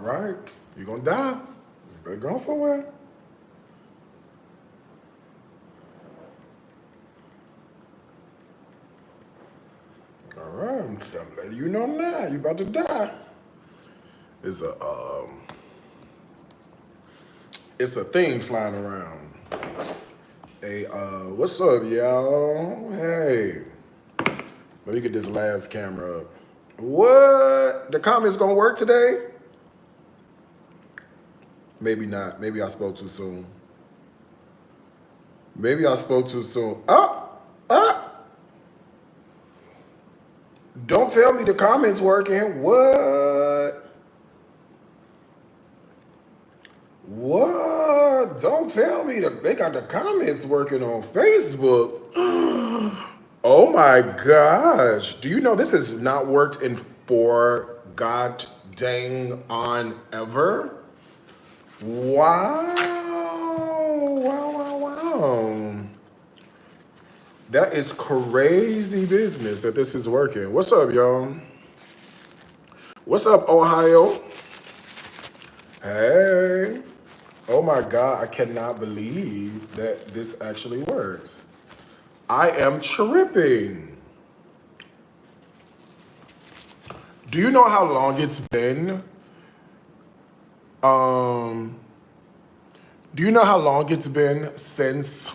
right, you're gonna die. You better go somewhere. All right, I'm letting you know now. You about to die. It's a thing flying around. Hey, what's up, y'all? Hey, let me get this last camera up. What? The comments gonna work today? Maybe not. Maybe I spoke too soon. Maybe I spoke too soon. Don't tell me the comments working. What? What? Don't tell me they got the comments working on Facebook. Oh my gosh. Do you know this has not worked in 4 god dang on ever? Wow. Wow. That is crazy business that this is working. What's up, y'all? What's up, Ohio? Hey. Oh my God, I cannot believe that this actually works. I am tripping. Do you know how long it's been? Do you know how long it's been since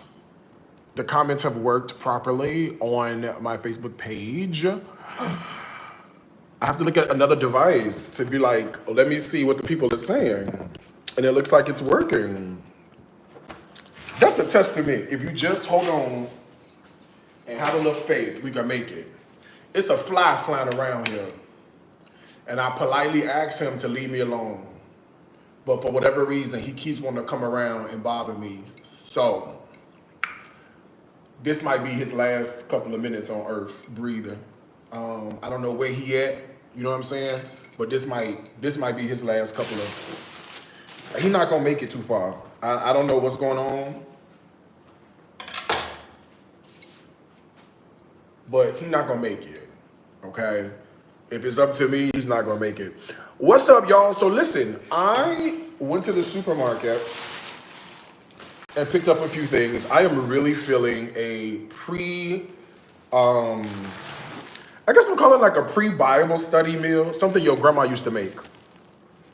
the comments have worked properly on my Facebook page? I have to look at another device to be like, let me see what the people are saying. And it looks like it's working. That's a testament. If you just hold on and have a little faith, we can make it. It's a fly flying around here. And I politely asked him to leave me alone. But for whatever reason, he keeps wanting to come around and bother me. So this might be his last couple of minutes on Earth breathing. I don't know where he at, you know what I'm saying? But this might be his last couple of, he's not gonna make it too far. I don't know what's going on. But he's not gonna make it, okay? If it's up to me, he's not gonna make it. What's up, y'all? So listen, I went to the supermarket and picked up a few things. I am really feeling a I guess I'm calling it like a pre-Bible study meal, something your grandma used to make,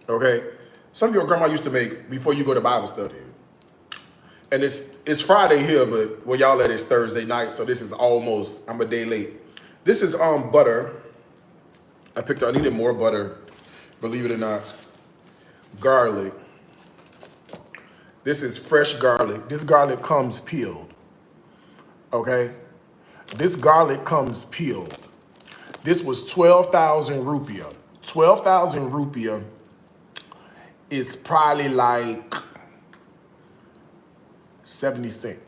okay? Something your grandma used to make before you go to Bible study. And it's Friday here, but where y'all at is Thursday night, so this is almost, I'm a day late. This is butter. I needed more butter, believe it or not. Garlic. This is fresh garlic. This garlic comes peeled, okay? This garlic comes peeled. This was 12,000 rupiah. 12,000 rupiah, it's probably like 70 cents,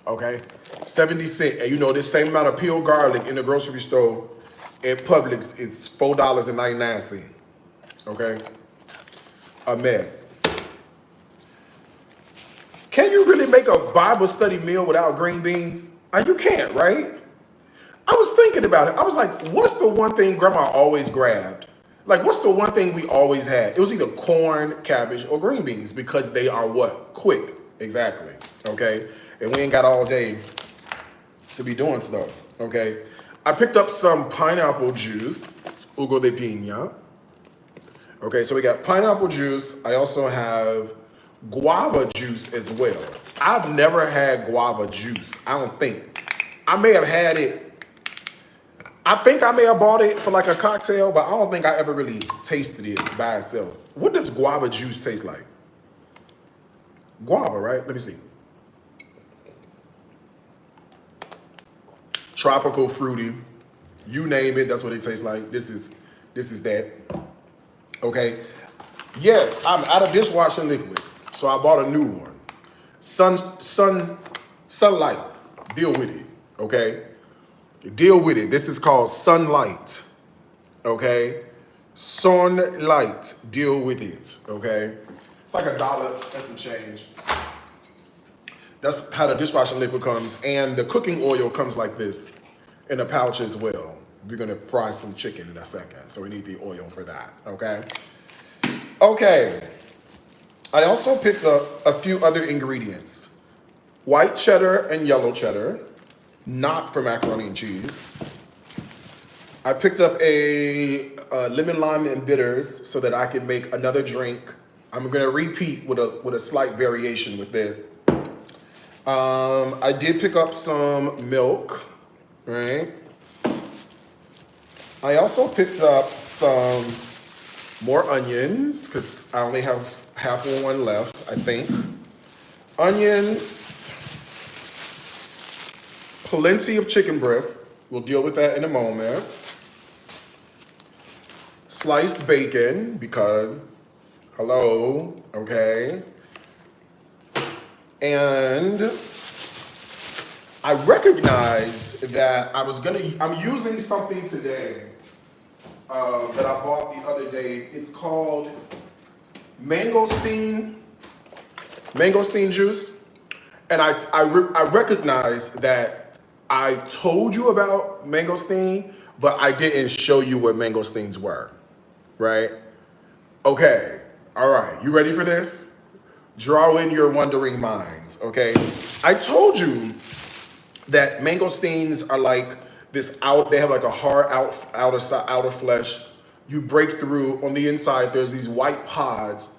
okay? 70 cents, and you know this same amount of peeled garlic in the grocery store at Publix is $4.99, okay? A mess. Can you really make a Bible study meal without green beans? You can't, right? I was thinking about it. I was like, what's the one thing grandma always grabbed? Like, what's the one thing we always had? It was either corn, cabbage, or green beans because they are what? Quick. Exactly. Okay? And we ain't got all day to be doing stuff. Okay? I picked up some pineapple juice, Jugo de Piña. Okay, so we got pineapple juice. I also have guava juice as well. I've never had guava juice, I don't think. I may have had it. I think I may have bought it for like a cocktail, but I don't think I ever really tasted it by itself. What does guava juice taste like? Guava, right? Let me see. Tropical, fruity, you name it, that's what it tastes like. This is that. Okay. Yes, I'm out of dishwashing liquid, so I bought a new one. Sunlight. Deal with it. Okay. Deal with it. This is called Sunlight. Okay. Sunlight. Deal with it. Okay. It's like $1 and some change. That's how the dishwashing liquid comes. And the cooking oil comes like this in a pouch as well. We're going to fry some chicken in a second. So we need the oil for that. Okay. Okay. I also picked up a few other ingredients. White cheddar and yellow cheddar, not for macaroni and cheese. I picked up a lemon, lime, and bitters so that I could make another drink. I'm gonna repeat with a slight variation with this. I did pick up some milk, right? I also picked up some more onions because I only have half of one left, I think. Onions, plenty of chicken breast. We'll deal with that in a moment. Sliced bacon because, hello, okay. And I recognize that I'm using something today that I bought the other day. It's called mangosteen juice. And I recognize that I told you about mangosteen, but I didn't show you what mangosteens were, right? Okay, all right, you ready for this? Draw in your wondering minds, okay? I told you that mangosteens are like they have like a hard outer flesh. You break through, on the inside, there's these white pods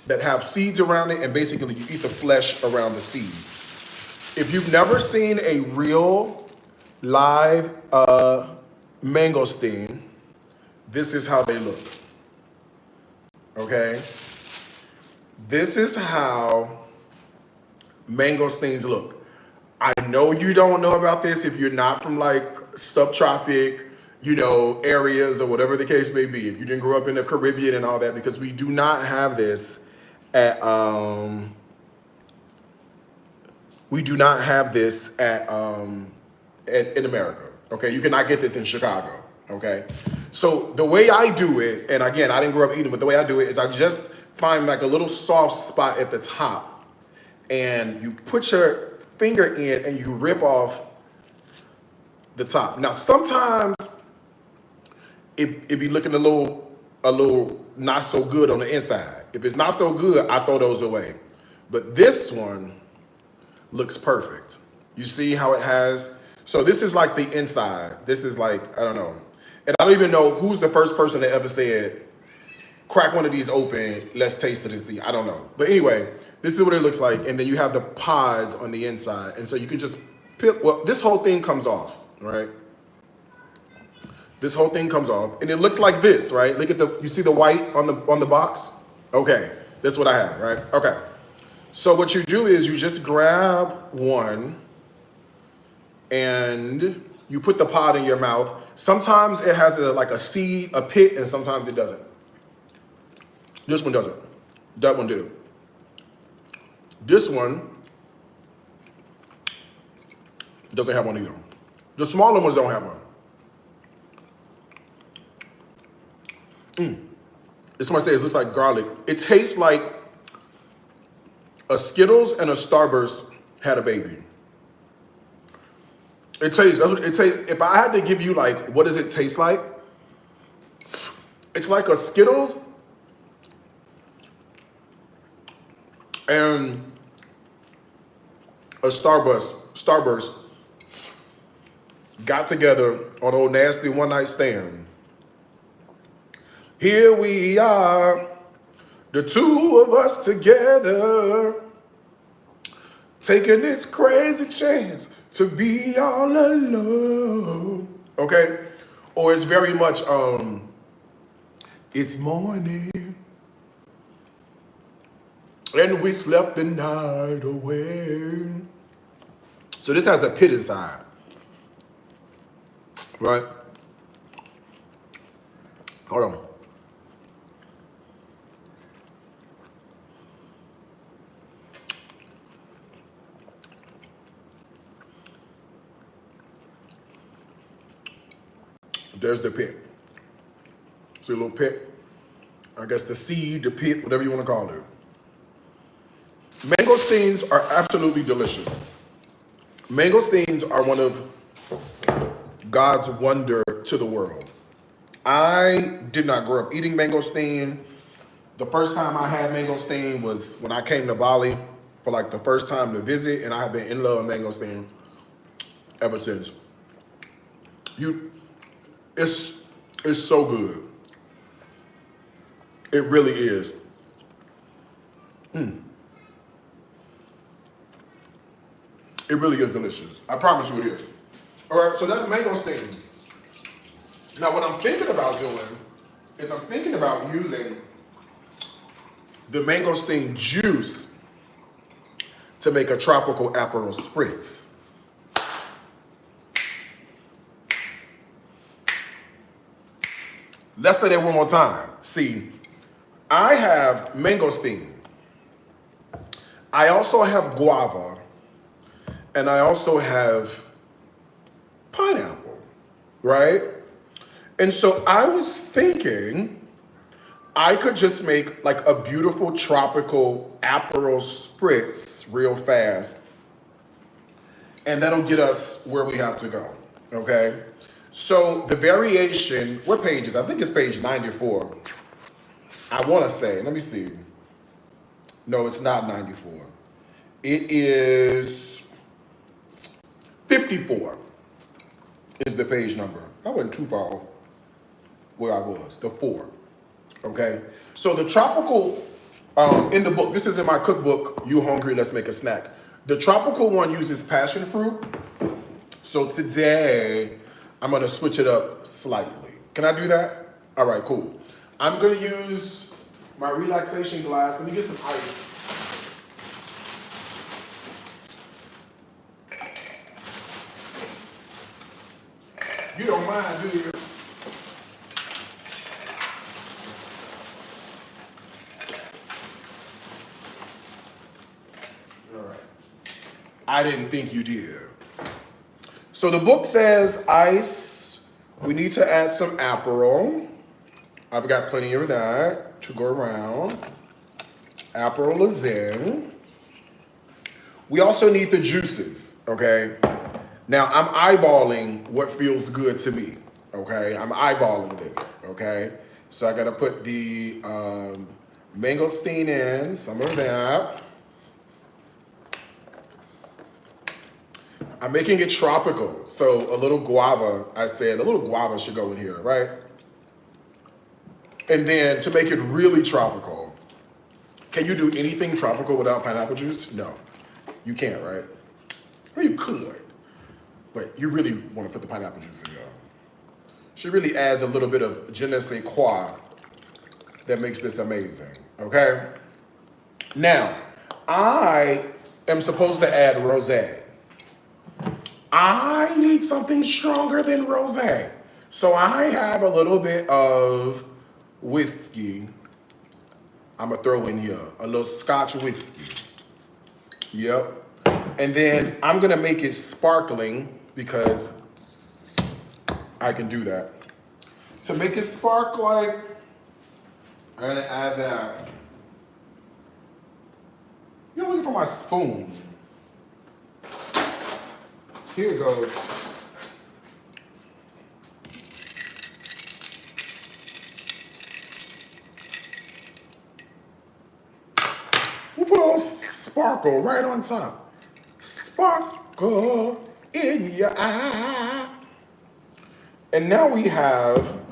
that have seeds around it, and basically you eat the flesh around the seed. If you've never seen a real live mangosteen, this is how they look, okay? This is how mangosteens look. I know you don't know about this if you're not from like subtropic, areas or whatever the case may be. If you didn't grow up in the Caribbean and all that, because we do not have this at in America. Okay, you cannot get this in Chicago. Okay, so the way I do it, and again, I didn't grow up eating, but the way I do it is I just find like a little soft spot at the top, and you put your finger in and you rip off the top. Now, sometimes it be looking a little not so good on the inside. If it's not so good, I throw those away. But this one looks perfect. You see how it has, so this is like the inside. This is like, I don't know. And I don't even know who's the first person that ever said, crack one of these open, let's taste it and see. I don't know. But anyway, this is what it looks like. And then you have the pods on the inside. And so you can just pick, well, this whole thing comes off, right? This whole thing comes off. And it looks like this, right? Look at you see the white on the box? Okay, that's what I have, right? Okay. So what you do is you just grab one and you put the pod in your mouth. Sometimes it has like a seed, a pit, and sometimes it doesn't. This one doesn't. That one did. This one doesn't have one either. The smaller ones don't have one. This one says it looks like garlic. It tastes like a Skittles and a Starburst had a baby. It tastes, if I had to give you like, what does it taste like? It's like a Skittles and a Starburst got together on old nasty one night stand. Here we are, the two of us together, taking this crazy chance to be all alone. Okay? Or it's very much, it's morning, and we slept the night away. So this has a pit inside, right? Hold on. There's the pit. See a little pit? I guess the seed, the pit, whatever you want to call it. Mangosteens are absolutely delicious. Mangosteens are one of God's wonder to the world. I did not grow up eating mangosteen. The first time I had mangosteen was when I came to Bali for like the first time to visit, and I have been in love with mangosteen ever since. You, it's so good. It really is. It really is delicious. I promise you it is. All right, so that's mangosteen. Now what I'm thinking about doing is I'm thinking about using the mangosteen juice to make a tropical Aperol spritz. Let's say that one more time. See, I have mangosteen. I also have guava. And I also have pineapple, right? And so I was thinking I could just make like a beautiful tropical Aperol spritz real fast. And that'll get us where we have to go, okay? So the variation, what page is it? I think it's page 94. I wanna say, let me see. No, it's not 94. It is 54 is the page number. I wasn't too far off where I was, the 4, okay? So the tropical, in the book, this is in my cookbook, You Hungry, Let's Make a Snack. The tropical one uses passion fruit. So today, I'm gonna switch it up slightly. Can I do that? All right, cool. I'm gonna use my relaxation glass. Let me get some ice. You don't mind, do you? All right. I didn't think you did. So the book says ice. We need to add some Aperol. I've got plenty of that to go around. Aperol is in. We also need the juices, okay? Now, I'm eyeballing what feels good to me, okay? I'm eyeballing this, okay? So I gotta put the mangosteen in, some of that. I'm making it tropical, so a little guava, I said a little guava should go in here, right? And then to make it really tropical, can you do anything tropical without pineapple juice? No, you can't, right? Or you could. But you really want to put the pineapple juice in there. She really adds a little bit of je ne sais quoi that makes this amazing, okay? Now, I am supposed to add rosé. I need something stronger than rosé. So I have a little bit of whiskey. I'm gonna throw in here, a little Scotch whiskey. Yep. And then I'm gonna make it sparkling because I can do that. To make it sparkling, I'm gonna add that. You're looking for my spoon. Here it goes. We'll put a little sparkle right on top. Sparkle in your eye. And now we have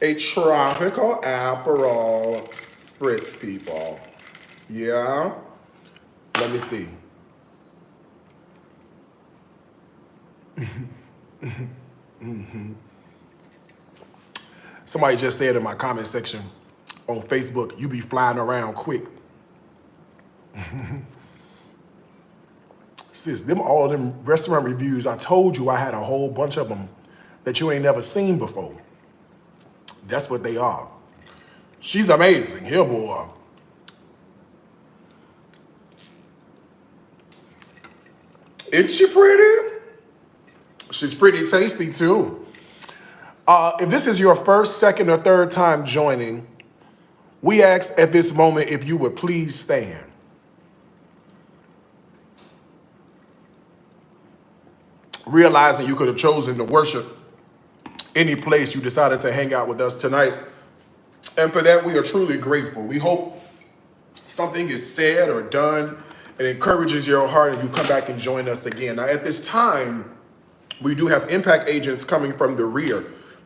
a tropical Aperol spritz, people. Yeah? Let me see. Somebody just said in my comment section on Facebook, you be flying around quick. Sis, all them restaurant reviews, I told you I had a whole bunch of them that you ain't never seen before. That's what they are. She's amazing. Here, boy. Isn't she pretty? She's pretty tasty, too. If this is your first, second, or third time joining, we ask at this moment if you would please stand. Realizing you could have chosen to worship any place you decided to hang out with us tonight. And for that, we are truly grateful. We hope something is said or done and encourages your heart and you come back and join us again. Now, at this time, we do have impact agents coming from the rear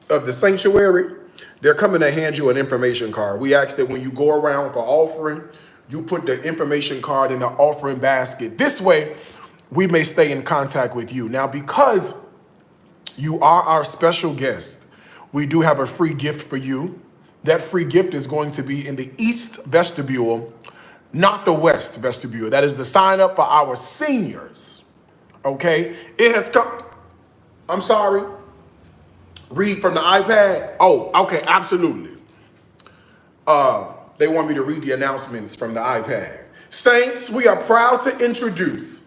of the sanctuary. They're coming to hand you an information card. We ask that when you go around for offering, you put the information card in the offering basket. This way, we may stay in contact with you. Now, because you are our special guest, we do have a free gift for you. That free gift is going to be in the East Vestibule, not the West Vestibule. That is the sign up for our seniors. Okay? It has come. I'm sorry. Read from the iPad? Oh, okay, absolutely. They want me to read the announcements from the iPad. Saints, we are proud to introduce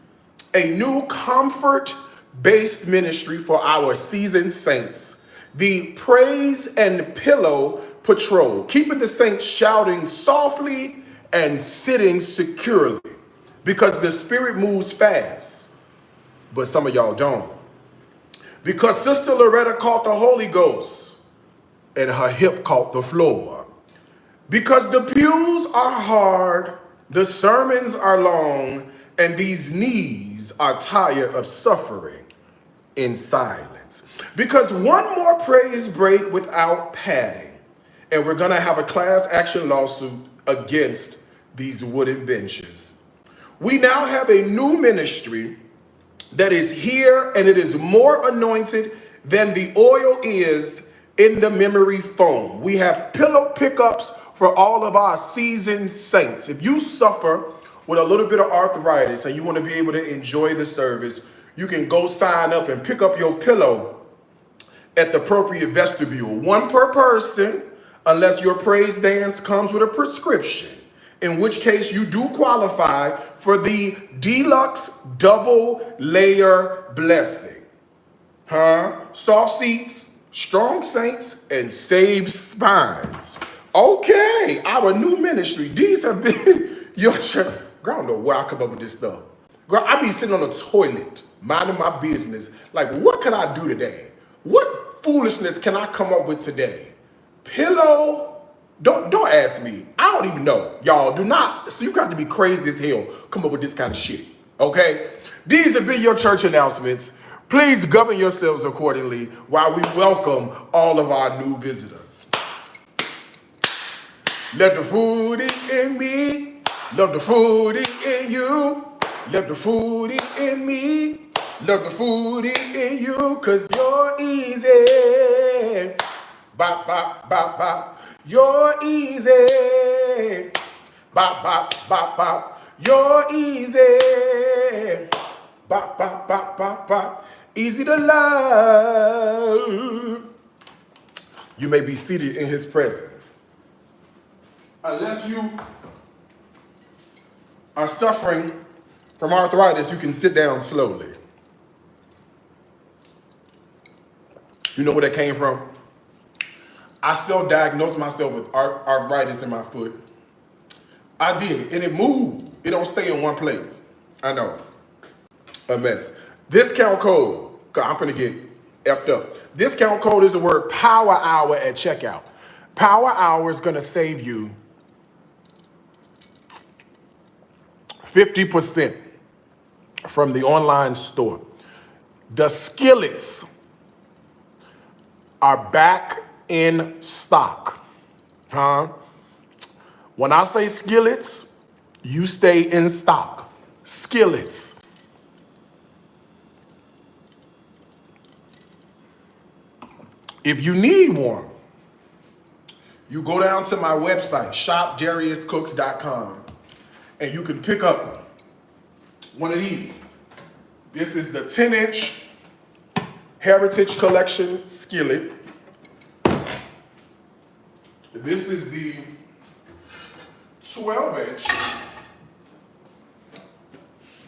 a new comfort-based ministry for our seasoned saints, the Praise and Pillow Patrol, keeping the saints shouting softly and sitting securely, because the Spirit moves fast, but some of y'all don't. Because Sister Loretta caught the Holy Ghost and her hip caught the floor. Because the pews are hard, the sermons are long, and these knees are tired of suffering in silence. Because one more praise break without padding, and we're going to have a class action lawsuit against these wooden benches. We now have a new ministry that is here, and it is more anointed than the oil is in the memory foam. We have pillow pickups for all of our seasoned saints. If you suffer with a little bit of arthritis and you want to be able to enjoy the service, you can go sign up and pick up your pillow at the appropriate vestibule. One per person, unless your praise dance comes with a prescription, in which case you do qualify for the deluxe double layer blessing. Soft seats, strong saints, and saved spines. Okay, our new ministry. These have been your church. Girl, I don't know where I come up with this stuff. Girl, I be sitting on the toilet, minding my business. Like, what can I do today? What foolishness can I come up with today? Pillow. Don't ask me. I don't even know. Y'all do not. So you got to be crazy as hell come up with this kind of shit. Okay? These have been your church announcements. Please govern yourselves accordingly while we welcome all of our new visitors. Let the foodie in me. Love the foodie in you. Let the foodie in me. Love the foodie in you. Cause you're easy. Bop, bop, bop, bop. You're easy. Bop, bop, bop, bop. You're easy. Bop, bop, bop, bop, bop. Easy to love. You may be seated in his presence. Unless you are suffering from arthritis, you can sit down slowly. You know where that came from? I self-diagnosed myself with arthritis in my foot. I did, and it moved. It don't stay in one place. I know, a mess. Discount code, cause I'm finna get effed up. Discount code is the word power hour at checkout. Power hour is gonna save you 50% from the online store. The skillets are back in stock. When I say skillets, you stay in stock. Skillets. If you need one, you go down to my website, shopdariuscooks.com, and you can pick up one of these. This is the 10-inch Heritage Collection skillet. This is the 12-inch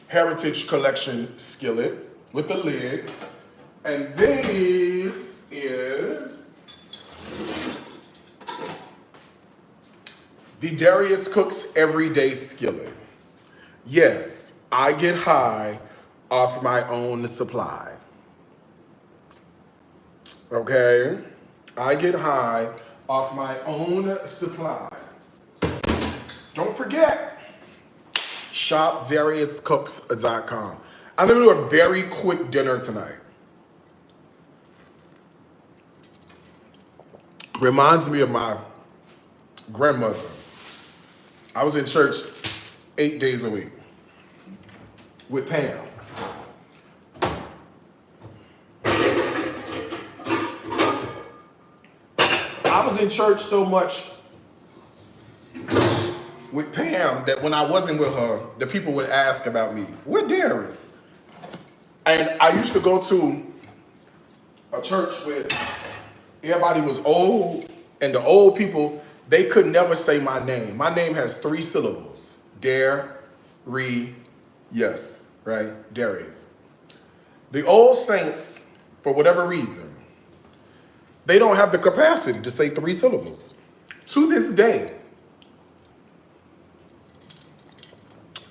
Heritage Collection skillet with the lid. And this is the Darius Cooks Everyday Skillet. Yes, I get high off my own supply. Okay? I get high off my own supply. Don't forget, shopdariuscooks.com. I'm gonna do a very quick dinner tonight. Reminds me of my grandmother. I was in church 8 days a week with Pam. I was in church so much with Pam that when I wasn't with her, the people would ask about me. Where Darius? And I used to go to a church where everybody was old, and the old people, they could never say my name. My name has 3 syllables. Yes, right? Darius. The old saints, for whatever reason, they don't have the capacity to say 3 syllables. To this day,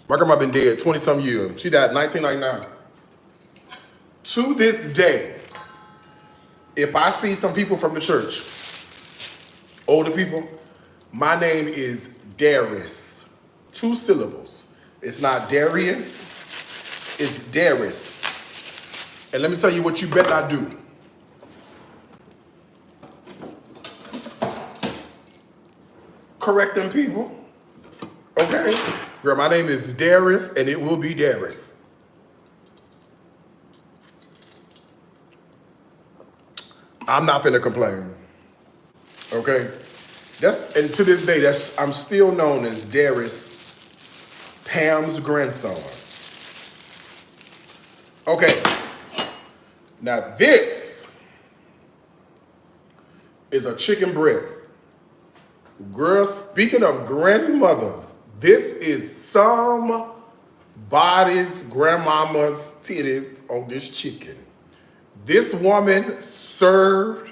my grandma been dead 20-some years. She died in 1999. To this day, if I see some people from the church, older people, my name is Darius. 2 syllables. It's not Darius, it's Darius. And let me tell you what you better not do. Correct them people. Okay? Girl, my name is Darius, and it will be Darius. I'm not gonna complain. Okay? And to this day, I'm still known as Darius, Pam's grandson. Okay. Now this is a chicken breast. Girl, speaking of grandmothers, this is somebody's grandmama's titties on this chicken. This woman served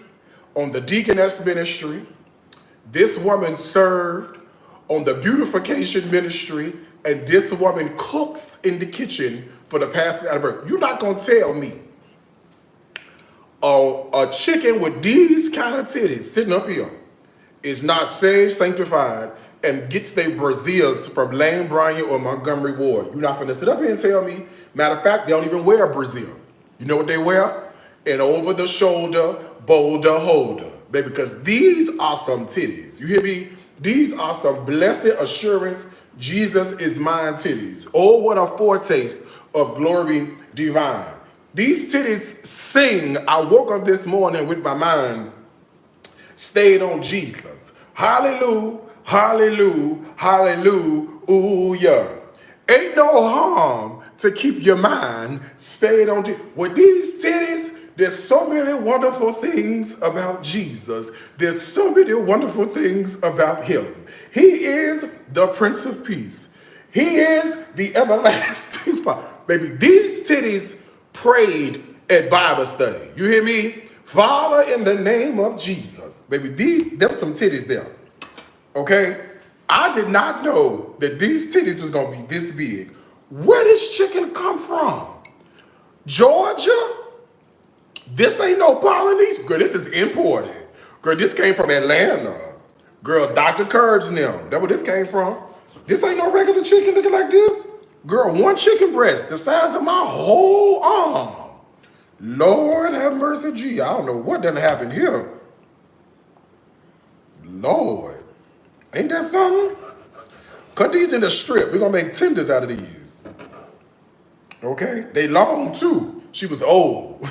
on the deaconess ministry. This woman served on the beautification ministry. And this woman cooks in the kitchen for the pastor out of birth. You're not going to tell me a chicken with these kind of titties sitting up here is not saved, sanctified, and gets their braziers from Lane Bryant or Montgomery Ward. You're not going to sit up here and tell me. Matter of fact, they don't even wear a brazier. You know what they wear? An over-the-shoulder boulder holder. Baby, because these are some titties. You hear me? These are some blessed assurance, Jesus is mine titties. Oh, what a foretaste of glory divine. These titties sing. I woke up this morning with my mind stayed on Jesus. Hallelujah, hallelujah, hallelujah. Ain't no harm to keep your mind stayed on Jesus. With these titties, there's so many wonderful things about Jesus. There's so many wonderful things about him. He is the Prince of Peace. He is the everlasting Father. Baby, these titties prayed at Bible study. You hear me? Father, in the name of Jesus. Baby, there's some titties there. Okay? I did not know that these titties was going to be this big. Where did this chicken come from? Georgia? This ain't no Polynesian. Girl, this is imported. Girl, this came from Atlanta. Girl, Dr. Curbs now. That's where this came from. This ain't no regular chicken looking like this. Girl, 1 chicken breast, the size of my whole arm. Lord have mercy, gee. I don't know what done happened here. Lord. Ain't that something? Cut these in the strip. We're going to make tenders out of these. Okay? They long, too. She was old.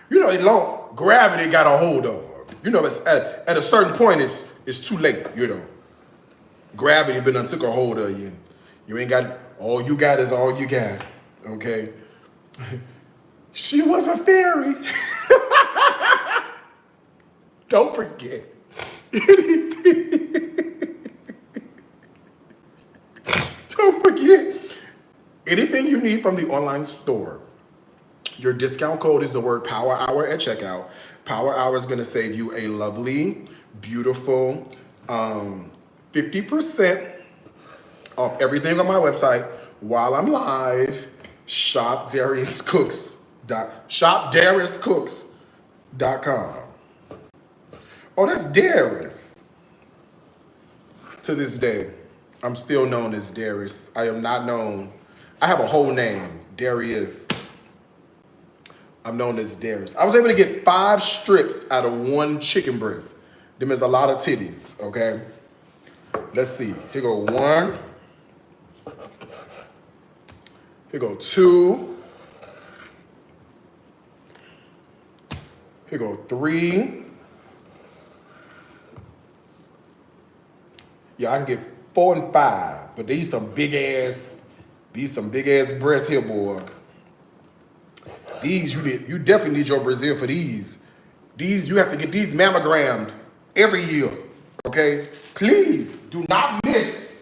You know, they long. Gravity got a hold of her. You know, it's at a certain point, it's too late, you know. Gravity been done took a hold of you. You ain't got, all you got is all you got. Okay? She was a fairy. Don't forget. Don't forget. Anything you need from the online store, your discount code is the word Power Hour at checkout. Power Hour is going to save you a lovely, beautiful 50% off everything on my website while I'm live. shopdariuscooks.com. Oh, that's Darius. To this day, I'm still known as Darius. I am not known. I have a whole name, Darius. I'm known as Darius. I was able to get 5 strips out of 1 chicken breast. Them is a lot of titties, okay? Let's see. Here go 1. Here go 2. Here go 3. Yeah, I can get 4 and 5, but these some big ass breasts here, boy. These you definitely need your Brazil for these. These you have to get these mammogrammed every year. Okay? Please do not miss.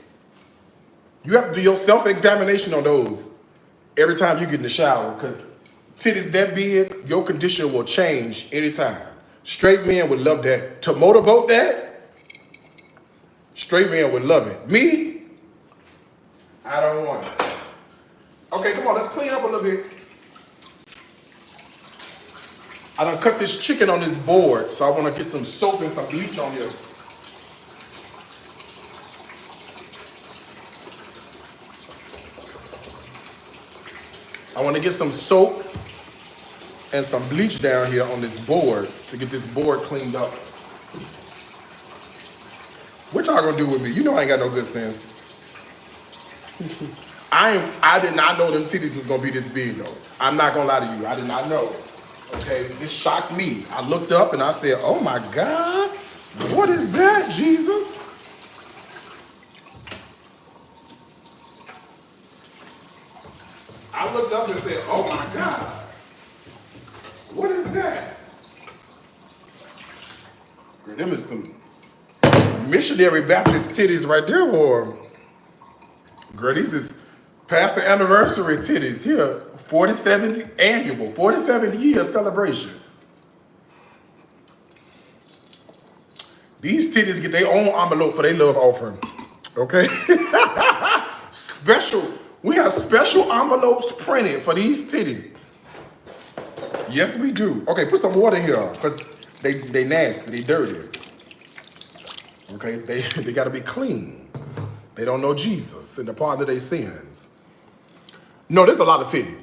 You have to do your self-examination on those every time you get in the shower, because titties that big, your condition will change anytime. Straight men would love that. To motorboat that, straight men would love it. Me, I don't want it. Okay, come on, let's clean up a little bit. I done cut this chicken on this board, so I want to get some soap and some bleach on here. I want to get some soap and some bleach down here on this board to get this board cleaned up. What y'all gonna do with me? You know I ain't got no good sense. I did not know them titties was gonna be this big though. I'm not gonna lie to you. I did not know. Okay, this shocked me. I looked up and I said, oh my God, what is that, Jesus? I looked up and said, oh my God, what is that? Girl, them is some missionary Baptist titties right there, or girl, these is past the anniversary titties here, 47th year celebration. These titties get their own envelope for their love offering, okay? We have special envelopes printed for these titties. Yes, we do. Okay, put some water here, because they nasty, they dirty. Okay, they gotta be clean. They don't know Jesus and the pardon of their sins. No, there's a lot of titties.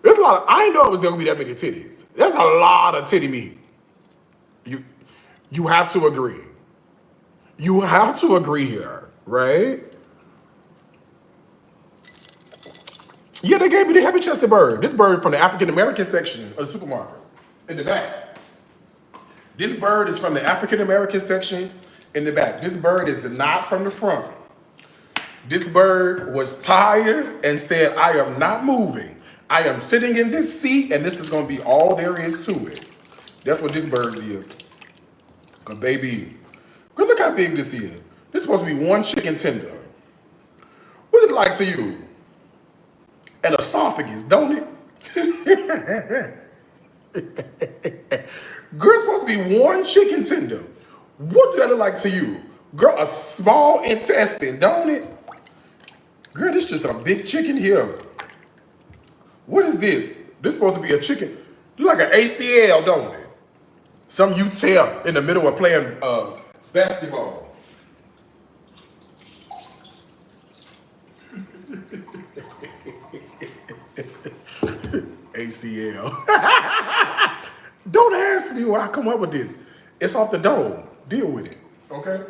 There's a lot of, I didn't know it was gonna be that many titties. There's a lot of titty meat. You have to agree. You have to agree here, right? Yeah, they gave me the heavy-chested bird. This bird from the African-American section of the supermarket in the back. This bird is from the African-American section in the back. This bird is not from the front. This bird was tired and said, I am not moving. I am sitting in this seat and this is gonna be all there is to it. That's what this bird is. A baby. Good, look how big this is. This is supposed to be 1 chicken tender. What's it like to you? An esophagus, don't it? Girl, it's supposed to be 1 chicken tender. What does that look like to you? Girl, a small intestine, don't it? Girl, this is just a big chicken here. What is this? This is supposed to be a chicken. Look like an ACL, don't it? Some you tear in the middle of playing basketball. ACL. Don't ask me where I come up with this. It's off the dome. Deal with it, okay?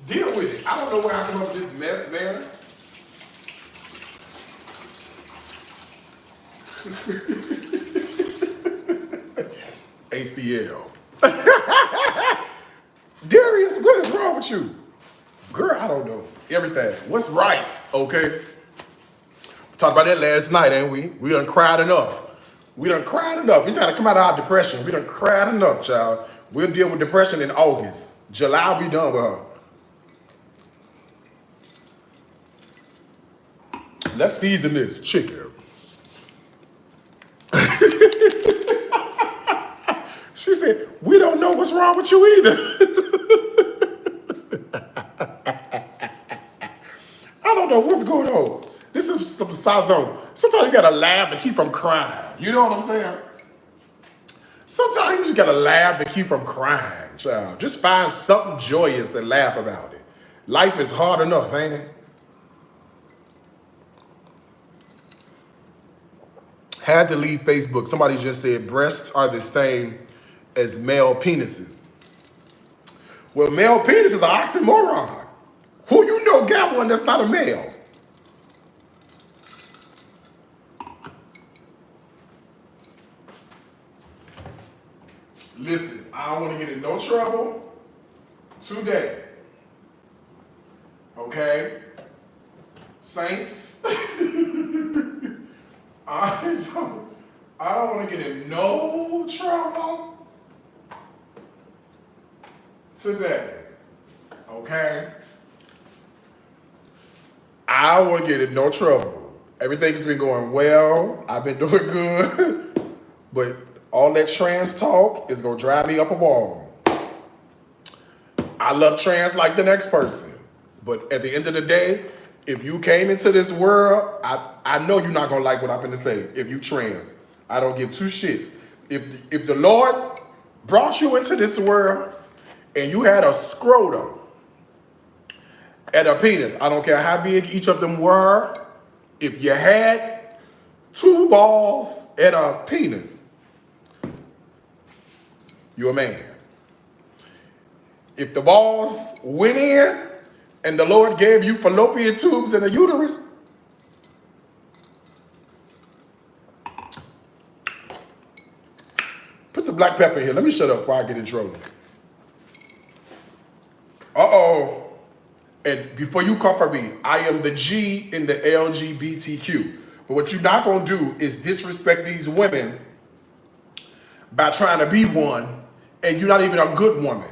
Deal with it. I don't know where I come up with this mess, man. ACL. Darius, what is wrong with you? Girl, I don't know. Everything. What's right, okay? Talked about that last night, ain't we? We done cried enough. We done cried enough. We trying to come out of our depression. We done cried enough, child. We'll deal with depression in August. July, we done with her. Let's season this chicken. She said, we don't know what's wrong with you either. I don't know what's going on. This is some sazon. Sometimes you gotta laugh to keep from crying. You know what I'm saying? Sometimes you just gotta laugh to keep from crying, child. Just find something joyous and laugh about it. Life is hard enough, ain't it? Had to leave Facebook. Somebody just said breasts are the same as male penises. Well, male penis is an oxymoron. Who you know got one that's not a male? Listen, I don't want to get in no trouble today. Okay? Saints, I don't want to get in no trouble today. Okay? I don't want to get in no trouble. Everything's been going well. I've been doing good. But all that trans talk is going to drive me up a wall. I love trans like the next person. But at the end of the day, if you came into this world, I know you're not going to like what I'm going to say. If you trans, I don't give two shits. If the Lord brought you into this world and you had a scrotum and a penis, I don't care how big each of them were, if you had two balls and a penis, you're a man. If the balls went in and the Lord gave you fallopian tubes and a uterus, put the black pepper here. Let me shut up before I get in trouble. Uh-oh. And before you come for me, I am the G in the LGBTQ. But what you're not going to do is disrespect these women by trying to be one, and you're not even a good woman,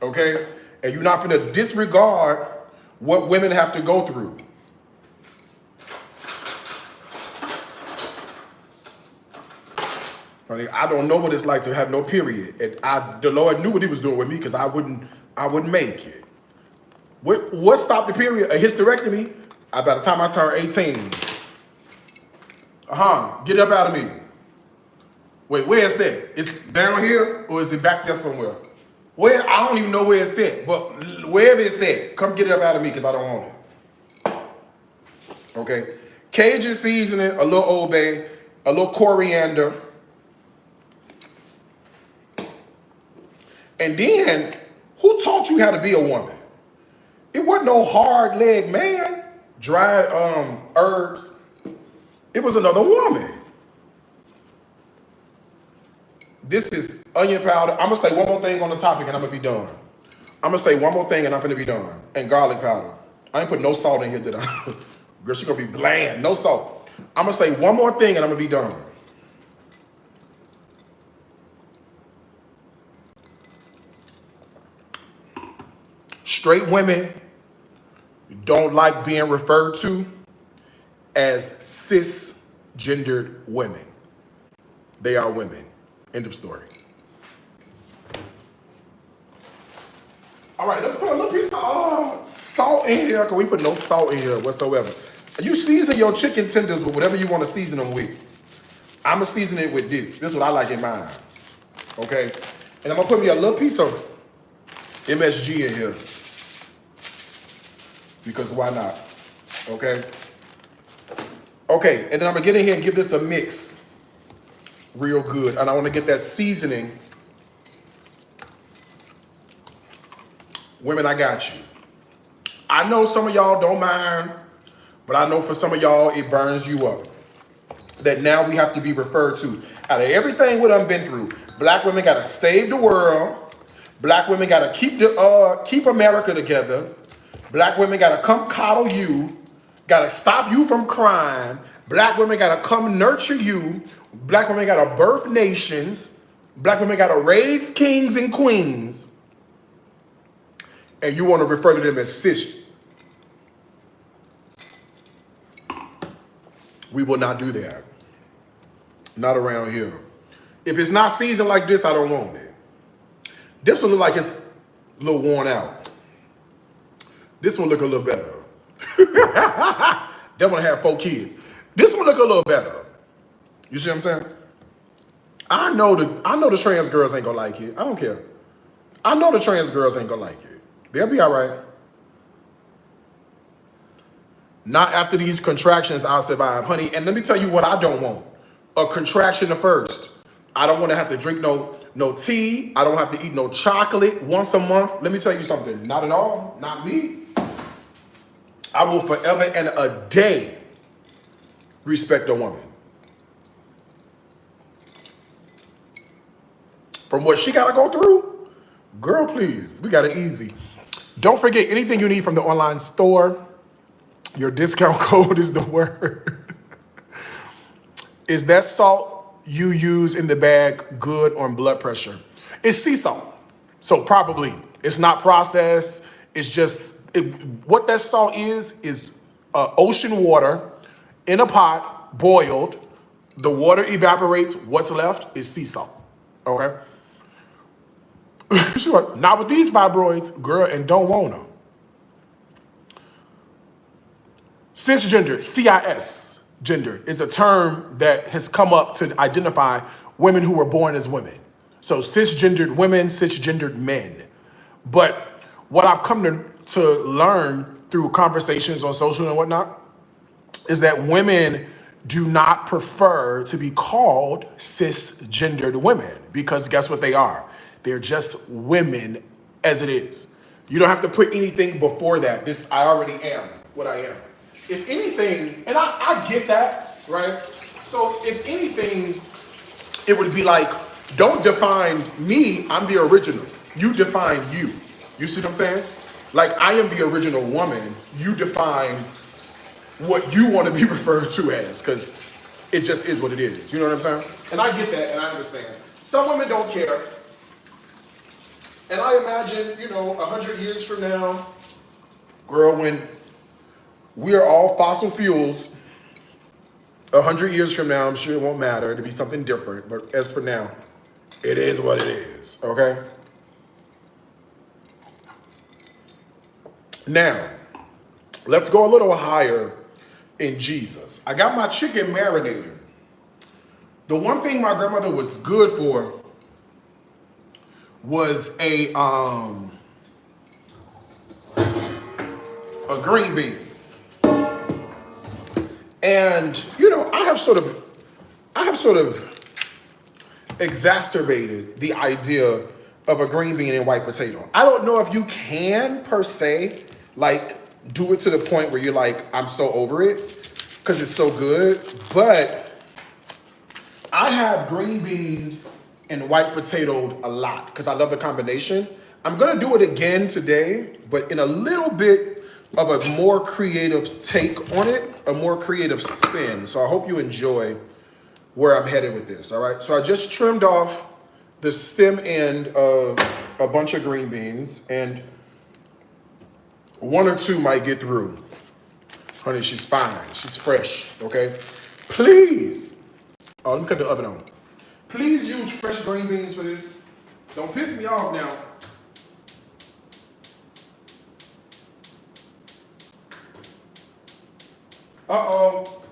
okay? And you're not going to disregard what women have to go through. Honey, I don't know what it's like to have no period. And the Lord knew what he was doing with me because I wouldn't make it. What stopped the period? A hysterectomy? By the time I turned 18. Get up out of me. Wait, where is that? It's down here or is it back there somewhere? Where? I don't even know where it's at, but wherever it's at, come get it up out of me because I don't want it. Okay? Cajun seasoning, a little Old Bay, a little coriander. And then, who taught you how to be a woman? It wasn't no hard leg man, dried herbs. It was another woman. This is onion powder. I'm going to say one more thing on the topic and I'm going to be done. I'm going to say one more thing and I'm going to be done. And garlic powder. I ain't put no salt in here, did I? Girl, she going to be bland. No salt. I'm going to say one more thing and I'm going to be done. Straight women don't like being referred to as cisgendered women. They are women. End of story. All right, let's put a little piece of salt in here, because we put no salt in here whatsoever. You season your chicken tenders with whatever you want to season them with. I'm going to season it with this. This is what I like in mine. Okay? And I'm going to put me a little piece of MSG in here. Because why not? Okay? Okay, and then I'm going to get in here and give this a mix. Real good. And I want to get that seasoning. Women, I got you. I know some of y'all don't mind, but I know for some of y'all it burns you up. That now we have to be referred to. Out of everything what I've been through, black women got to save the world. Black women got to keep America together. Black women got to come coddle you. Got to stop you from crying. Black women got to come nurture you. Black women got to birth nations. Black women got to raise kings and queens. And you want to refer to them as cis. We will not do that. Not around here. If it's not seasoned like this, I don't want it. This one look like it's a little worn out. This one look a little better. That one had 4 kids. This one look a little better. You see what I'm saying? I know the trans girls ain't gonna like it. I don't care. I know the trans girls ain't gonna like it. They'll be all right. Not after these contractions, I'll survive, honey. And let me tell you what I don't want: a contraction first. I don't want to have to drink no tea. I don't have to eat no chocolate once a month. Let me tell you something. Not at all. Not me. I will forever and a day respect a woman. From what she got to go through, girl, please, we got it easy. Don't forget, anything you need from the online store, your discount code is the word. Is that salt you use in the bag good on blood pressure? It's sea salt. So probably it's not processed. It's just, what that salt is ocean water in a pot, boiled. The water evaporates. What's left is sea salt. Okay? She's like, not with these fibroids, girl, and don't want them. Cisgender, CIS gender, is a term that has come up to identify women who were born as women. So cisgendered women, cisgendered men. But what I've come to learn through conversations on social and whatnot is that women do not prefer to be called cisgendered women, because guess what they are? They're just women as it is. You don't have to put anything before that. I already am what I am. If anything, and I get that, right? So if anything, it would be like, don't define me, I'm the original. You define you. You see what I'm saying? Like, I am the original woman. You define what you want to be referred to as, because it just is what it is. You know what I'm saying? And I get that, and I understand. Some women don't care. And I imagine, 100 years from now, girl, when we are all fossil fuels, 100 years from now, I'm sure it won't matter. It'll be something different. But as for now, it is what it is, okay? Now, let's go a little higher in Jesus. I got my chicken marinated. The one thing my grandmother was good for was a green bean. And I have sort of exacerbated the idea of a green bean and white potato. I don't know if you can per se do it to the point where you're like, I'm so over it because it's so good, but I have green beans and white potatoed a lot because I love the combination. I'm gonna do it again today, but in a little bit of a more creative take on it, a more creative spin. So I hope you enjoy where I'm headed with this, all right? So I just trimmed off the stem end of a bunch of green beans, and one or two might get through. Honey, she's fine, she's fresh, okay? Please, let me cut the oven on. Please use fresh green beans for this. Don't piss me off now. Uh-oh.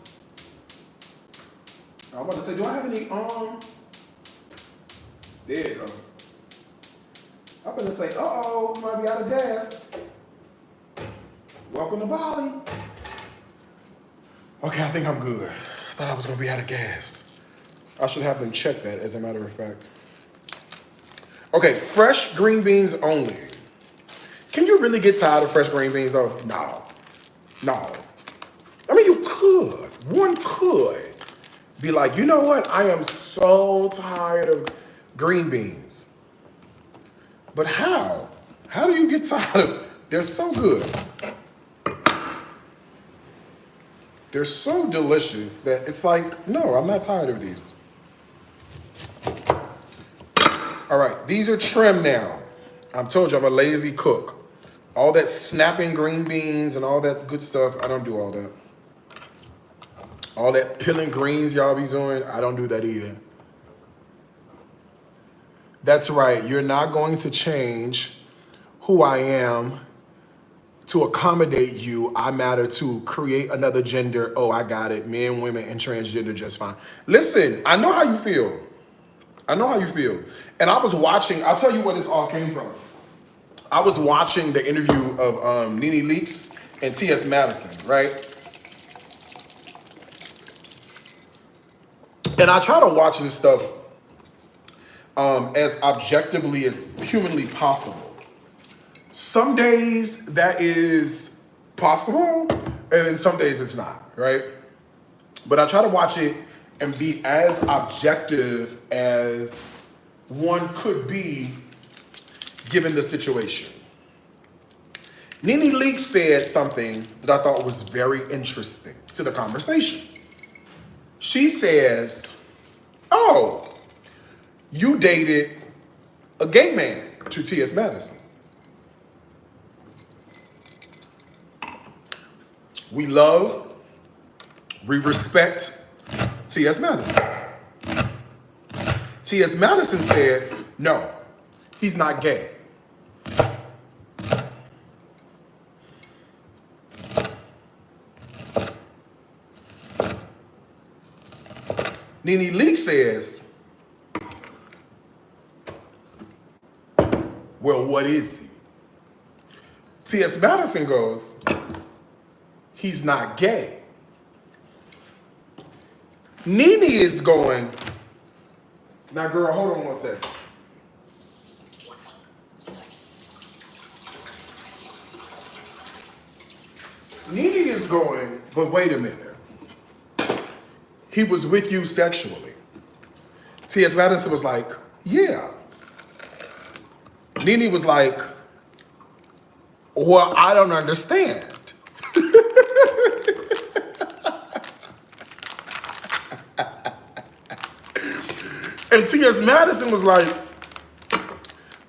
I'm about to say, do I have any, there you go. I'm going to say, uh-oh, we might be out of gas. Welcome to Bali. Okay, I think I'm good. I thought I was going to be out of gas. I should have them check that, as a matter of fact. Okay, fresh green beans only. Can you really get tired of fresh green beans, though? No. I mean, you could. One could be like, you know what? I am so tired of green beans. But how? How do you get tired of? They're so good. They're so delicious that it's like, no, I'm not tired of these. All right, these are trimmed now. I told you I'm a lazy cook. All that snapping green beans and all that good stuff, I don't do all that. All that peeling greens y'all be doing, I don't do that either. That's right, you're not going to change who I am to accommodate you. I matter to create another gender. Oh, I got it. Men, women, and transgender just fine. Listen, I know how you feel. I know how you feel. And I was watching, I'll tell you where this all came from. I was watching the interview of Nene Leakes and T.S. Madison, right? And I try to watch this stuff as objectively as humanly possible. Some days that is possible, and then some days it's not, right? But I try to watch it and be as objective as one could be given the situation. Nene Leakes said something that I thought was very interesting to the conversation. She says, oh, you dated a gay man, to T.S. Madison. We love, we respect T.S. Madison. T.S. Madison said, no, he's not gay. Nene Leakes says, well, what is he? T.S. Madison goes, he's not gay. Nene is going, now girl, hold on one second. Nene is going, but wait a minute. He was with you sexually. T.S. Madison was like, yeah. Nene was like, well, I don't understand. And T.S. Madison was like,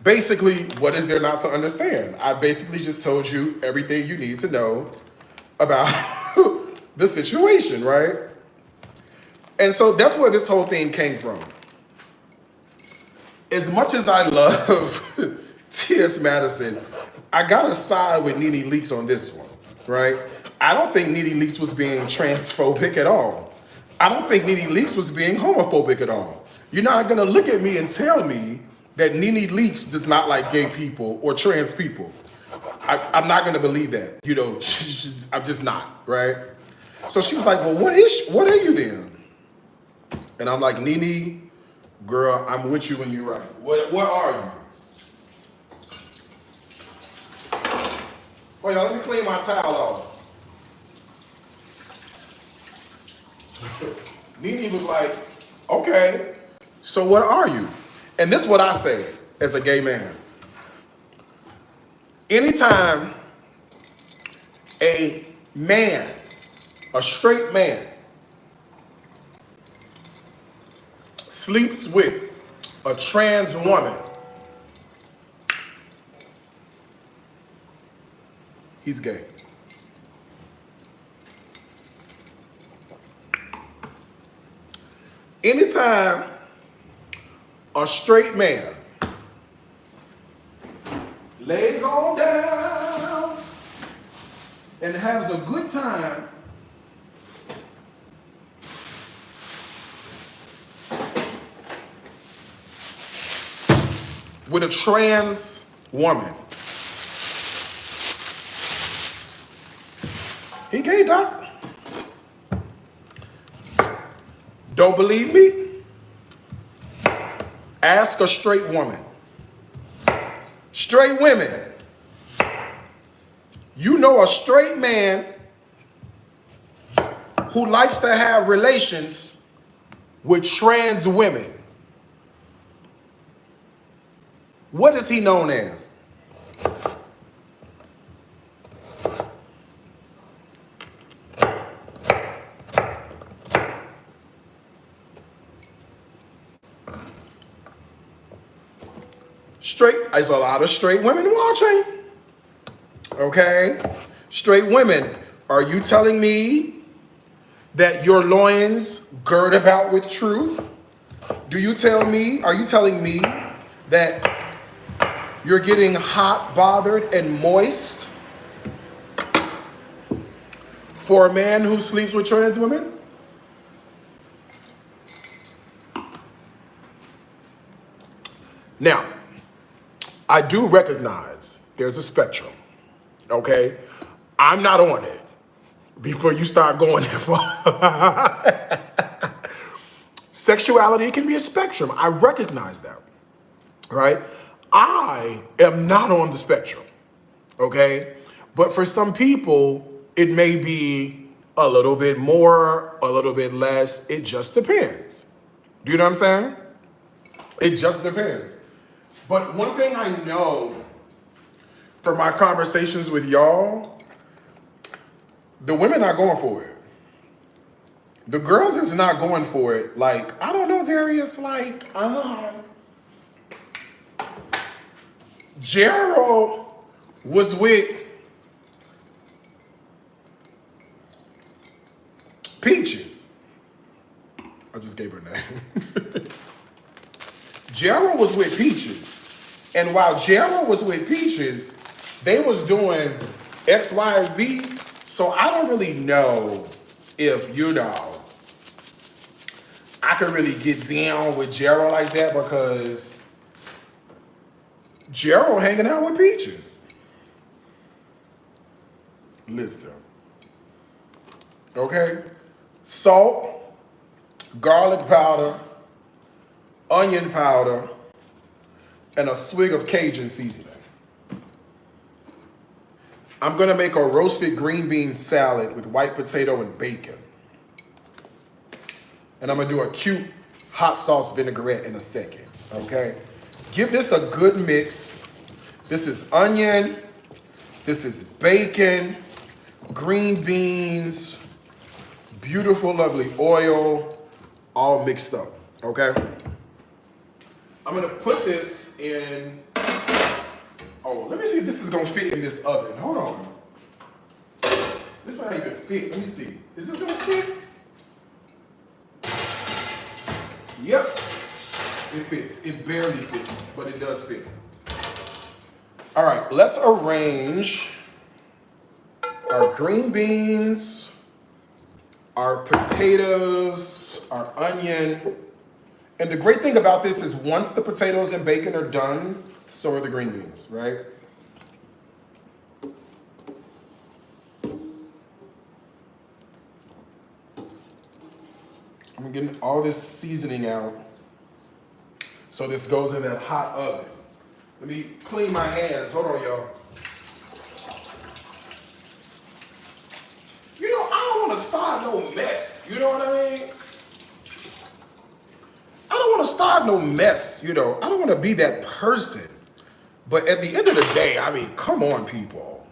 basically, what is there not to understand? I basically just told you everything you need to know about the situation, right? And so that's where this whole thing came from. As much as I love T.S. Madison, I gotta side with Nene Leakes on this one, right? I don't think Nene Leakes was being transphobic at all. I don't think Nene Leakes was being homophobic at all. You're not gonna look at me and tell me that Nene Leakes does not like gay people or trans people. I'm not gonna believe that. You know, I'm just not, right? So she was like, well, what are you then? And I'm like, Nene, girl, I'm with you when you're right. What are you? Wait, let me clean my towel off. Nene was like, okay, so what are you? And this is what I say as a gay man. Anytime a man, a straight man, sleeps with a trans woman, he's gay. Anytime a straight man lays on down and has a good time with a trans woman, he gay, doc. Don't believe me? Ask a straight woman. Straight women. You know a straight man who likes to have relations with trans women. What is he known as? Straight, there's a lot of straight women watching. Okay? Straight women, are you telling me that your loins gird about with truth? Are you telling me that you're getting hot, bothered, and moist for a man who sleeps with trans women? Now, I do recognize there's a spectrum, okay? I'm not on it before you start going that far. Sexuality can be a spectrum. I recognize that, right? I am not on the spectrum, okay? But for some people, it may be a little bit more, a little bit less. It just depends. Do you know what I'm saying? It just depends. But one thing I know from my conversations with y'all, the women are going for it. The girls is not going for it. Like, I don't know, Darius, like, Gerald was with Peaches. I just gave her a name. Gerald was with Peaches. And while Gerald was with Peaches, they was doing X, Y, Z. So I don't really know if, I could really get down with Gerald like that because Gerald hanging out with Peaches. Listen. Okay? Salt, garlic powder, onion powder, and a swig of Cajun seasoning. I'm gonna make a roasted green bean salad with white potato and bacon. And I'm gonna do a cute hot sauce vinaigrette in a second, okay? Give this a good mix. This is onion, this is bacon, green beans, beautiful, lovely oil, all mixed up, okay? I'm gonna put this in, let me see if this is gonna fit in this oven. Hold on. This might not even fit, let me see. Is this gonna fit? Yep, it fits. It barely fits, but it does fit. All right, let's arrange our green beans, our potatoes, our onion. And the great thing about this is once the potatoes and bacon are done, so are the green beans, right? I'm getting all this seasoning out so this goes in that hot oven. Let me clean my hands. Hold on, y'all. I don't want to start no mess. You know what I mean? I don't want to start no mess, I don't want to be that person. But at the end of the day, I mean, come on, people.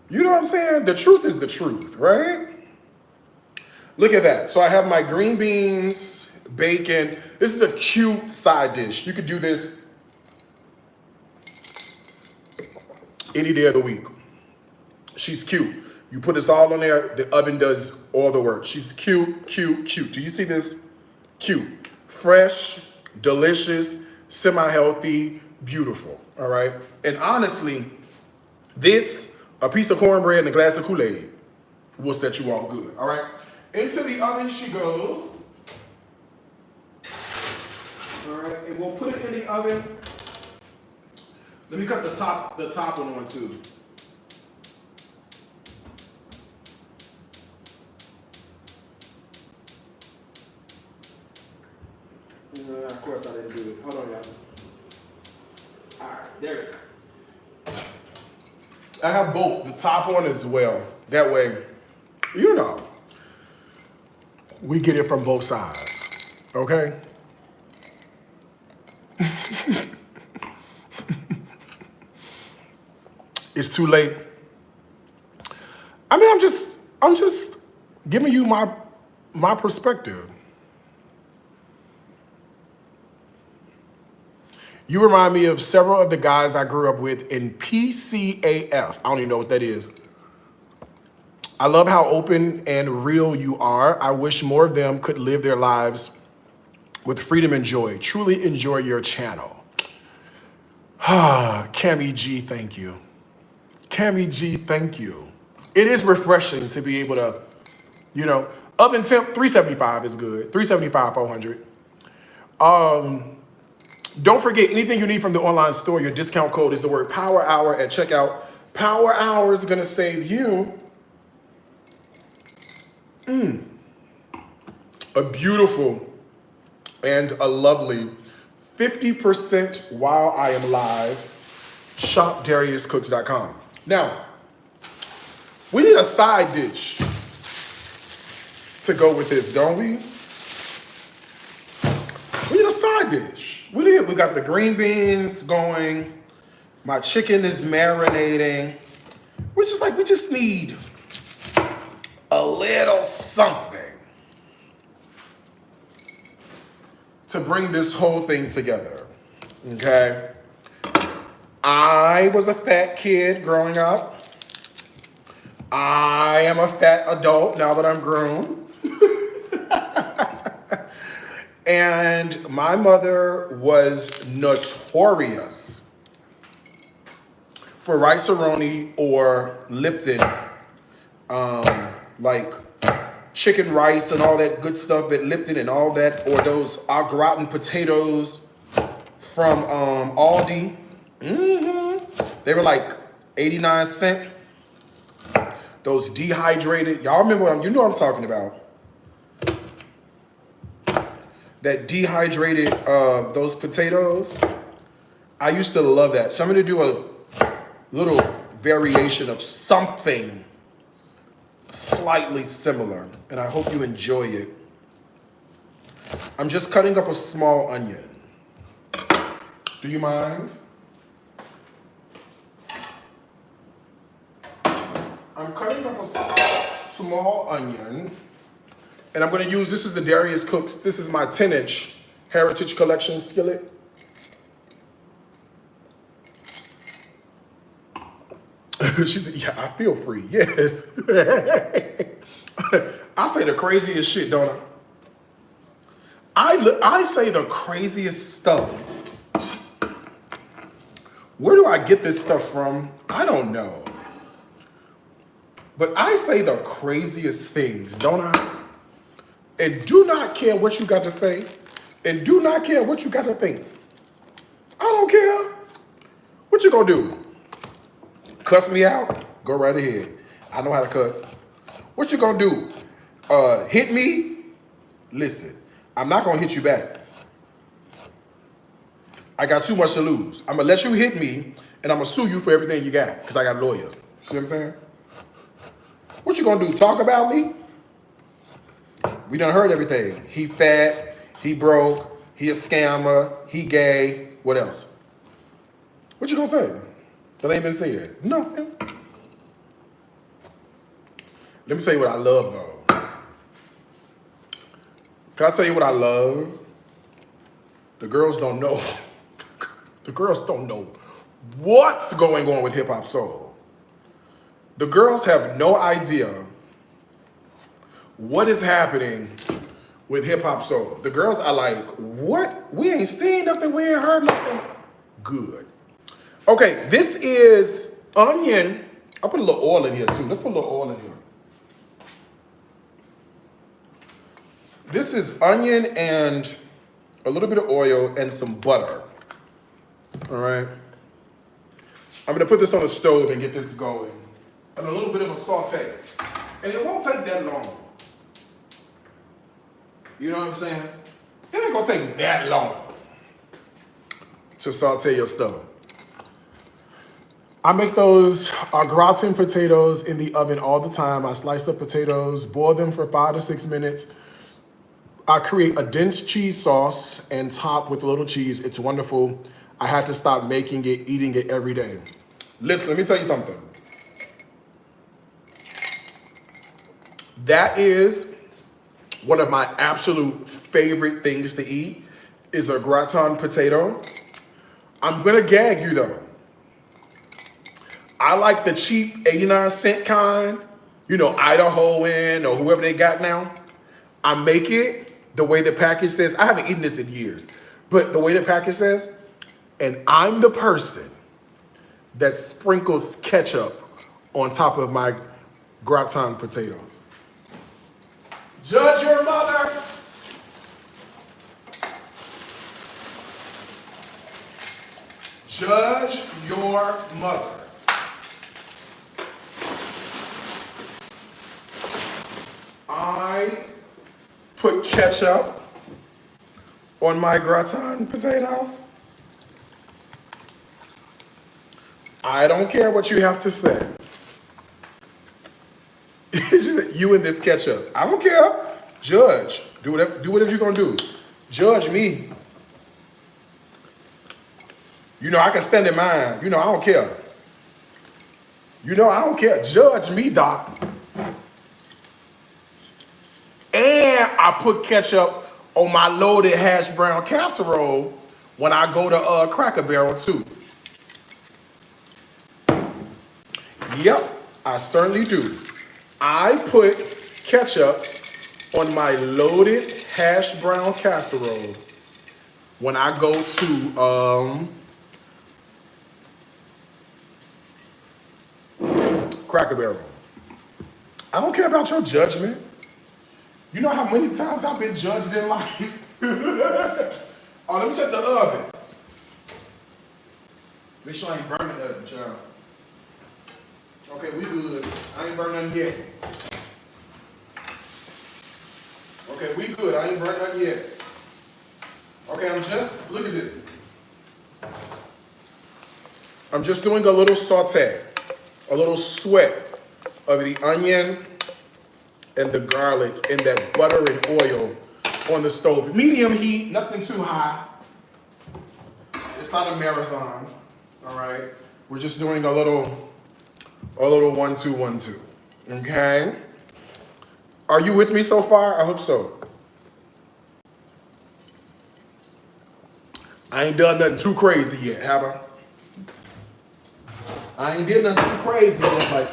You know what I'm saying? The truth is the truth, right? Look at that. So I have my green beans, bacon. This is a cute side dish. You could do this any day of the week. She's cute. You put this all on there, the oven does all the work. She's cute, cute, cute. Do you see this? Cute. Fresh, delicious, semi-healthy, beautiful, all right? And honestly, this, a piece of cornbread and a glass of Kool-Aid will set you off good, all right? Into the oven she goes. All right, and we'll put it in the oven. Let me cut the top one on too. Of course I didn't do it. Hold on, y'all. All right, there we go. I have both, the top one as well. That way, we get it from both sides, okay? It's too late. I mean, I'm just giving you my perspective. You remind me of several of the guys I grew up with in PCAF. I don't even know what that is. I love how open and real you are. I wish more of them could live their lives with freedom and joy. Truly enjoy your channel. Cammy G, thank you. Cammy G, thank you. It is refreshing to be able to, oven temp, 375 is good. 375, 400. Don't forget, anything you need from the online store, your discount code is the word Power Hour at checkout. Power Hour is gonna save you a beautiful and a lovely 50% while I am live. ShopDariusCooks.com. Now, we need a side dish to go with this, don't we? We need a side dish. We got the green beans going. My chicken is marinating. We just need a little something to bring this whole thing together, okay? I was a fat kid growing up. I am a fat adult now that I'm grown. And my mother was notorious for rice-a-roni or Lipton, like chicken rice and all that good stuff at Lipton and all that, or those au gratin potatoes from Aldi. They were like 89 cents. Those dehydrated, y'all remember you know what I'm talking about. That dehydrated, those potatoes. I used to love that. So I'm gonna do a little variation of something slightly similar, and I hope you enjoy it. I'm just cutting up a small onion. Do you mind? I'm cutting up a small onion, and I'm gonna use, this is the Darius Cooks, this is my 10-inch Heritage Collection skillet. She said, yeah, I feel free, yes. I say the craziest shit, don't I? I say the craziest stuff. Where do I get this stuff from? I don't know. But I say the craziest things, don't I? And do not care what you got to say. And do not care what you got to think. I don't care. What you gonna do? Cuss me out? Go right ahead. I know how to cuss. What you gonna do? Hit me? Listen, I'm not gonna hit you back. I got too much to lose. I'm gonna let you hit me, and I'm gonna sue you for everything you got, because I got lawyers. See what I'm saying? What you gonna do? Talk about me? We done heard everything. He fat, he broke, he a scammer, he gay. What else? What you gonna say? That ain't been said. Nothing. Let me tell you what I love, though. Can I tell you what I love? The girls don't know. The girls don't know what's going on with hip hop soul. The girls have no idea what is happening with hip hop soul. The girls are like, what? We ain't seen nothing, we ain't heard nothing. Good. Okay, this is onion. I'll put a little oil in here too. Let's put a little oil in here. This is onion and a little bit of oil and some butter. All right. I'm gonna put this on the stove and get this going. And a little bit of a saute. And it won't take that long. You know what I'm saying? It ain't gonna take that long to saute your stuff. I make those au gratin potatoes in the oven all the time. I slice up potatoes, boil them for 5 to 6 minutes. I create a dense cheese sauce and top with a little cheese. It's wonderful. I had to stop making it, eating it every day. Listen, let me tell you something. That is one of my absolute favorite things to eat is a gratin potato. I'm gonna gag you though. I like the cheap 89-cent kind, you know, Idahoan or whoever they got now. I make it the way the package says. I haven't eaten this in years, but the way the package says, and I'm the person that sprinkles ketchup on top of my gratin potatoes. Judge your mother. Judge your mother. I put ketchup on my gratin potato. I don't care what you have to say. She said, you and this ketchup. I don't care. Judge. Do whatever you're gonna do. Judge me. You know I can stand in mine. You know I don't care. You know I don't care. Judge me, Doc. And I put ketchup on my loaded hash brown casserole when I go to Cracker Barrel too. Yep, I certainly do. I put ketchup on my loaded hash brown casserole when I go to Cracker Barrel. I don't care about your judgment. You know how many times I've been judged in life? Oh, let me check the oven. Make sure I ain't burning nothing, child. Okay, we good. I ain't burning nothing yet. Okay, we good. I ain't burning nothing yet. Okay, look at this. I'm just doing a little saute, a little sweat of the onion and the garlic and that butter and oil on the stove. Medium heat, nothing too high. It's not a marathon, all right? We're just doing a little 1-2, 1-2, okay? Are you with me so far? I hope so. I ain't done nothing too crazy yet, have I? I ain't did nothing too crazy yet,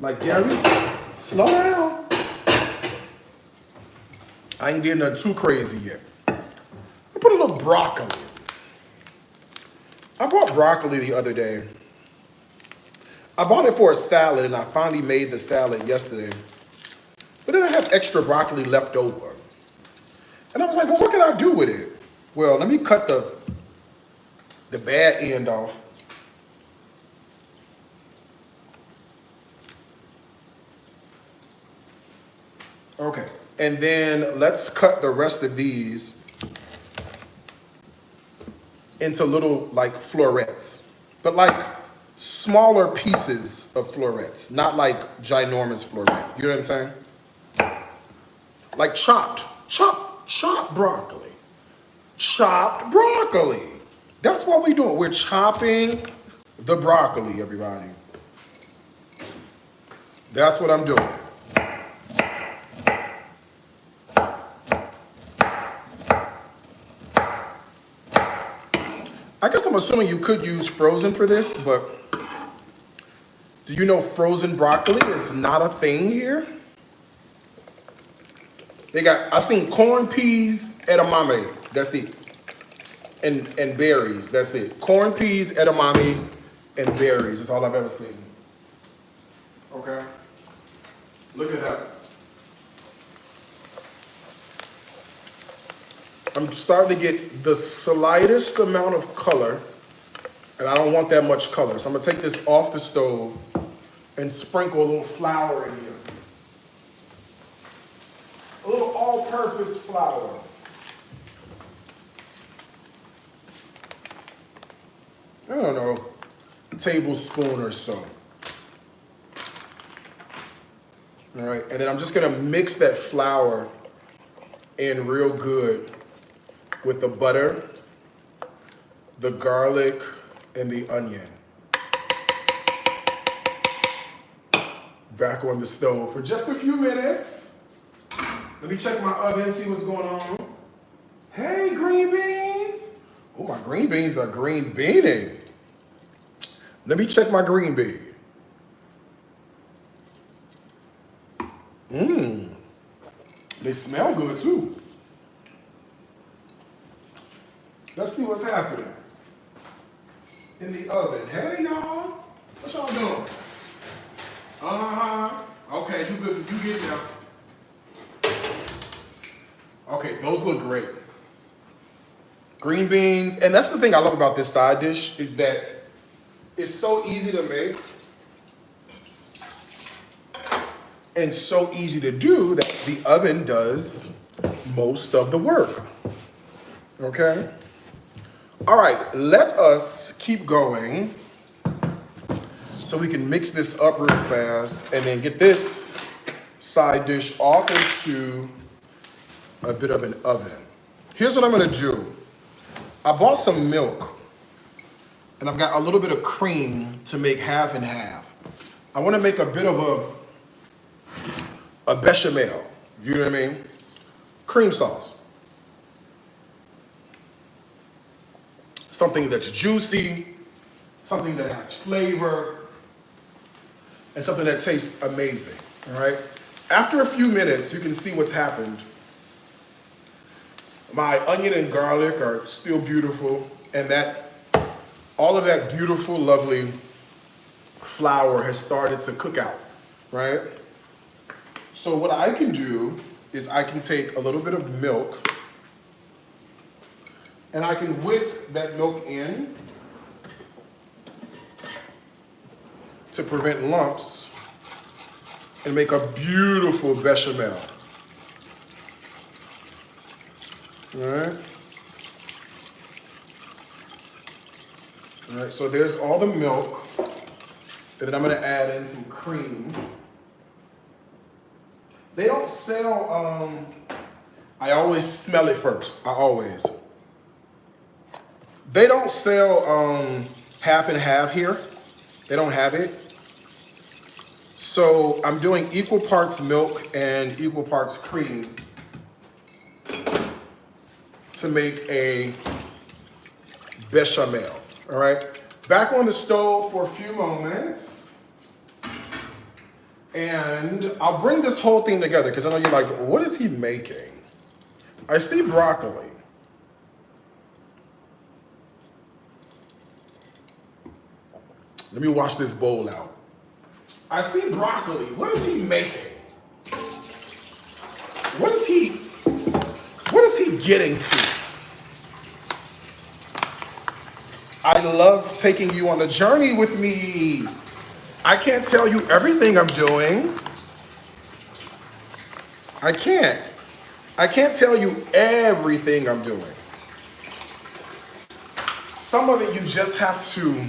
like Gary, slow down. I ain't did nothing too crazy yet. I put a little broccoli. I bought broccoli the other day. I bought it for a salad and I finally made the salad yesterday. But then I have extra broccoli left over. And I was like, well, what can I do with it? Well, let me cut the bad end off. Okay, and then let's cut the rest of these into little like florets, but like smaller pieces of florets, not like ginormous floret. You know what I'm saying? Like chopped broccoli. Chopped broccoli. That's what we're doing. We're chopping the broccoli, everybody. That's what I'm doing. I guess I'm assuming you could use frozen for this, but do you know frozen broccoli is not a thing here? I've seen corn, peas, edamame, that's it. And berries, that's it. Corn, peas, edamame, and berries, that's all I've ever seen. Okay? Look at that. I'm starting to get the slightest amount of color, and I don't want that much color. So I'm gonna take this off the stove and sprinkle a little flour in here. A little all-purpose flour. I don't know, a tablespoon or so. All right, and then I'm just gonna mix that flour in real good with the butter, the garlic, and the onion. Back on the stove for just a few minutes. Let me check my oven, see what's going on. Hey, green beans. Oh, my green beans are green beaning. Let me check my green bean. They smell good too. Let's see what's happening in the oven. Hey, y'all. What y'all doing? Okay, you good. You get there. Okay, those look great. Green beans, and that's the thing I love about this side dish is that it's so easy to make and so easy to do that the oven does most of the work. Okay? All right, let us keep going so we can mix this up real fast and then get this side dish off into a bit of an oven. Here's what I'm gonna do. I bought some milk and I've got a little bit of cream to make half and half. I wanna make a bit of a bechamel, you know what I mean? Cream sauce. Something that's juicy, something that has flavor, and something that tastes amazing, all right? After a few minutes, you can see what's happened. My onion and garlic are still beautiful, and all of that beautiful, lovely flour has started to cook out, right? So what I can do is I can take a little bit of milk and I can whisk that milk in to prevent lumps and make a beautiful bechamel. All right. All right, so there's all the milk. And then I'm gonna add in some cream. They don't sell, I always smell it first, They don't sell half and half here. They don't have it. So I'm doing equal parts milk and equal parts cream to make a bechamel, all right? Back on the stove for a few moments. And I'll bring this whole thing together because I know you're like, what is he making? I see broccoli. Let me wash this bowl out. I see broccoli. What is he making? What is he getting to? I love taking you on a journey with me. I can't tell you everything I'm doing. I can't tell you everything I'm doing. Some of it you just have to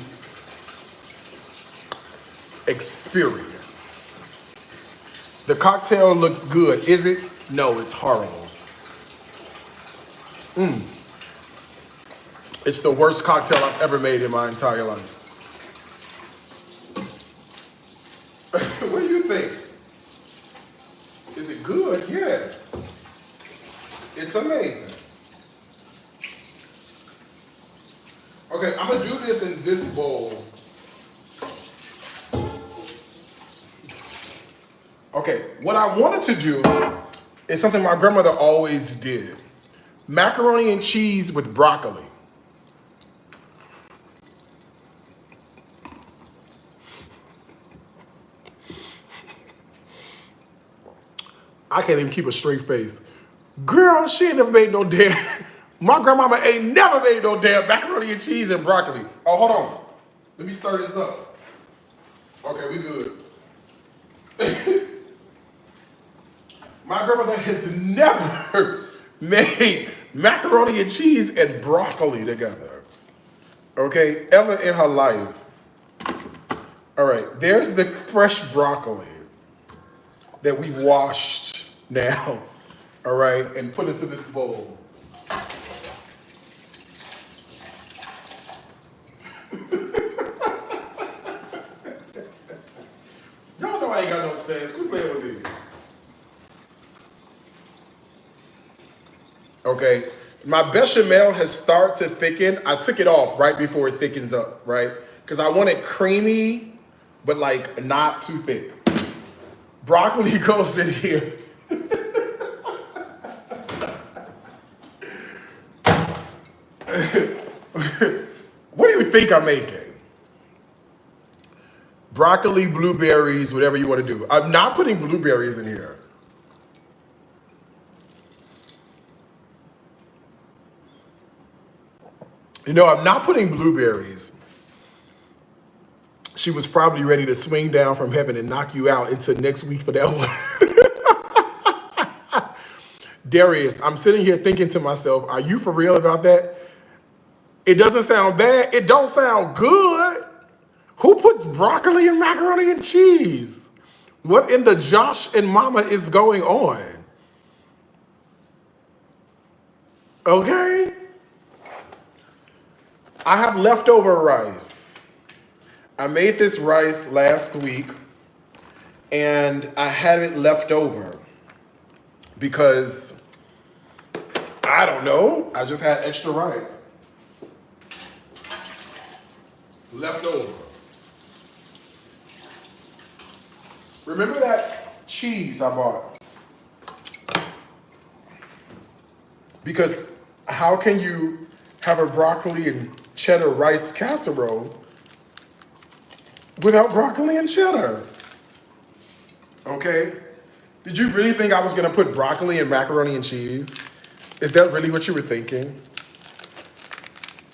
experience. The cocktail looks good. Is it? No, it's horrible. It's the worst cocktail I've ever made in my entire life. What do you think? Is it good? Yeah. It's amazing. Okay, I'm gonna do this in this bowl. Okay, what I wanted to do is something my grandmother always did. Macaroni and cheese with broccoli. I can't even keep a straight face. Girl, she ain't never made no damn, my grandmama ain't never made no damn macaroni and cheese and broccoli. Oh, hold on. Let me stir this up. Okay, we good. My grandmother has never made macaroni and cheese and broccoli together. Okay, ever in her life. All right, there's the fresh broccoli that we've washed now, all right, and put into this bowl. Y'all know I ain't got no sense. Quit playing with me. Okay, my bechamel has started to thicken. I took it off right before it thickens up, right? Because I want it creamy, but like not too thick. Broccoli goes in here. What do you think I'm making? Broccoli, blueberries, whatever you want to do. I'm not putting blueberries in here. You know, I'm not putting blueberries. She was probably ready to swing down from heaven and knock you out into next week for that one. Darius, I'm sitting here thinking to myself, are you for real about that? It doesn't sound bad. It don't sound good. Who puts broccoli and macaroni and cheese? What in the Josh and Mama is going on? Okay? I have leftover rice. I made this rice last week and I had it left over because, I don't know, I just had extra rice left over. Remember that cheese I bought? Because how can you have a broccoli and cheddar rice casserole without broccoli and cheddar? Okay? Did you really think I was gonna put broccoli and macaroni and cheese? Is that really what you were thinking?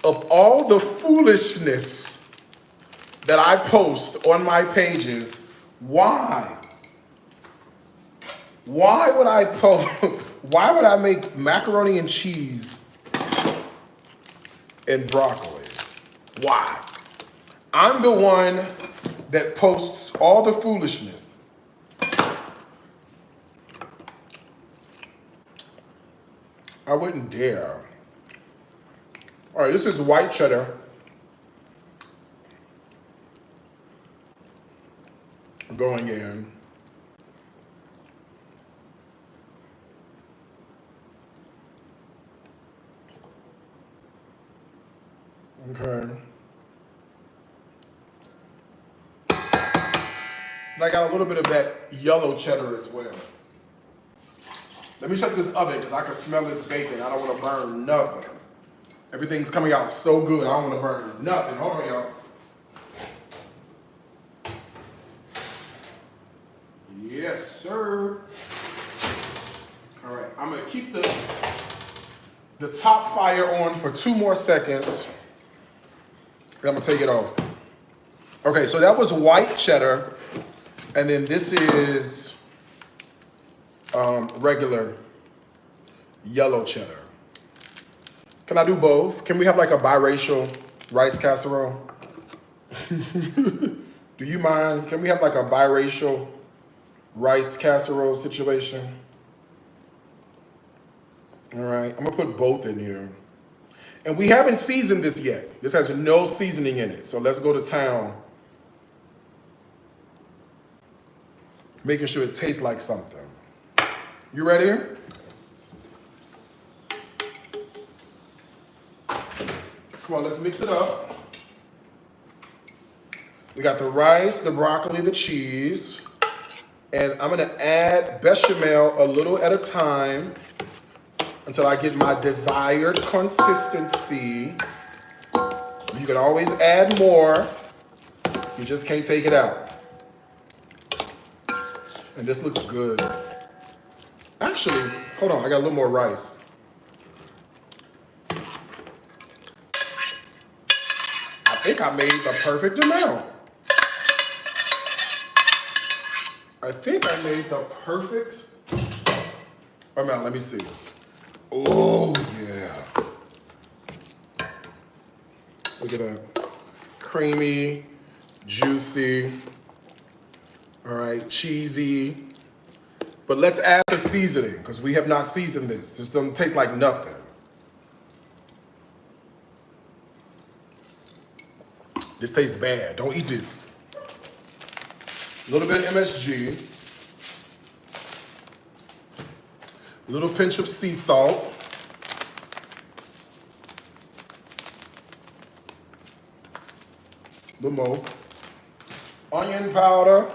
Of all the foolishness that I post on my pages, why? Why would I post, why would I make macaroni and cheese and broccoli? Why? I'm the one that posts all the foolishness. I wouldn't dare. All right, this is white cheddar. Going in. Okay. And I got a little bit of that yellow cheddar as well. Let me shut this oven because I can smell this bacon. I don't want to burn nothing. Everything's coming out so good, I don't want to burn nothing. Hold on, y'all. Yes, sir. All right, I'm gonna keep the top fire on for 2 more seconds. And I'm gonna take it off. Okay, so that was white cheddar, and then this is regular yellow cheddar. Can I do both? Can we have like a biracial rice casserole? Do you mind? Can we have like a biracial rice casserole situation? All right, I'm gonna put both in here. And we haven't seasoned this yet. This has no seasoning in it. So let's go to town. Making sure it tastes like something. You ready? Come on, let's mix it up. We got the rice, the broccoli, the cheese. And I'm gonna add bechamel a little at a time until I get my desired consistency. You can always add more. You just can't take it out. And this looks good. Actually, hold on, I got a little more rice. I think I made the perfect amount. I think I made the perfect amount. Let me see. Oh, yeah. Look at that. Creamy, juicy, all right, cheesy. But let's add the seasoning, because we have not seasoned this. This doesn't taste like nothing. This tastes bad. Don't eat this. A little bit of MSG. A little pinch of sea salt. A little more. Onion powder.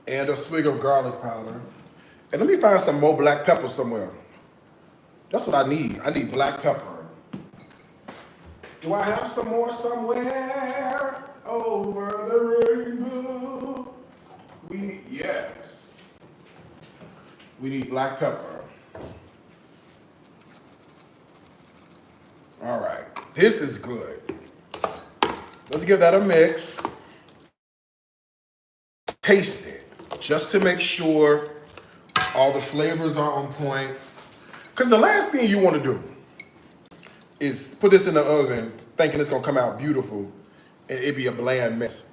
And a swig of garlic powder. And let me find some more black pepper somewhere. That's what I need. I need black pepper. Do I have some more somewhere over the rainbow? Yes. We need black pepper. All right, this is good. Let's give that a mix. Taste it, just to make sure all the flavors are on point. Because the last thing you want to do is put this in the oven thinking it's gonna come out beautiful and it be a bland mess.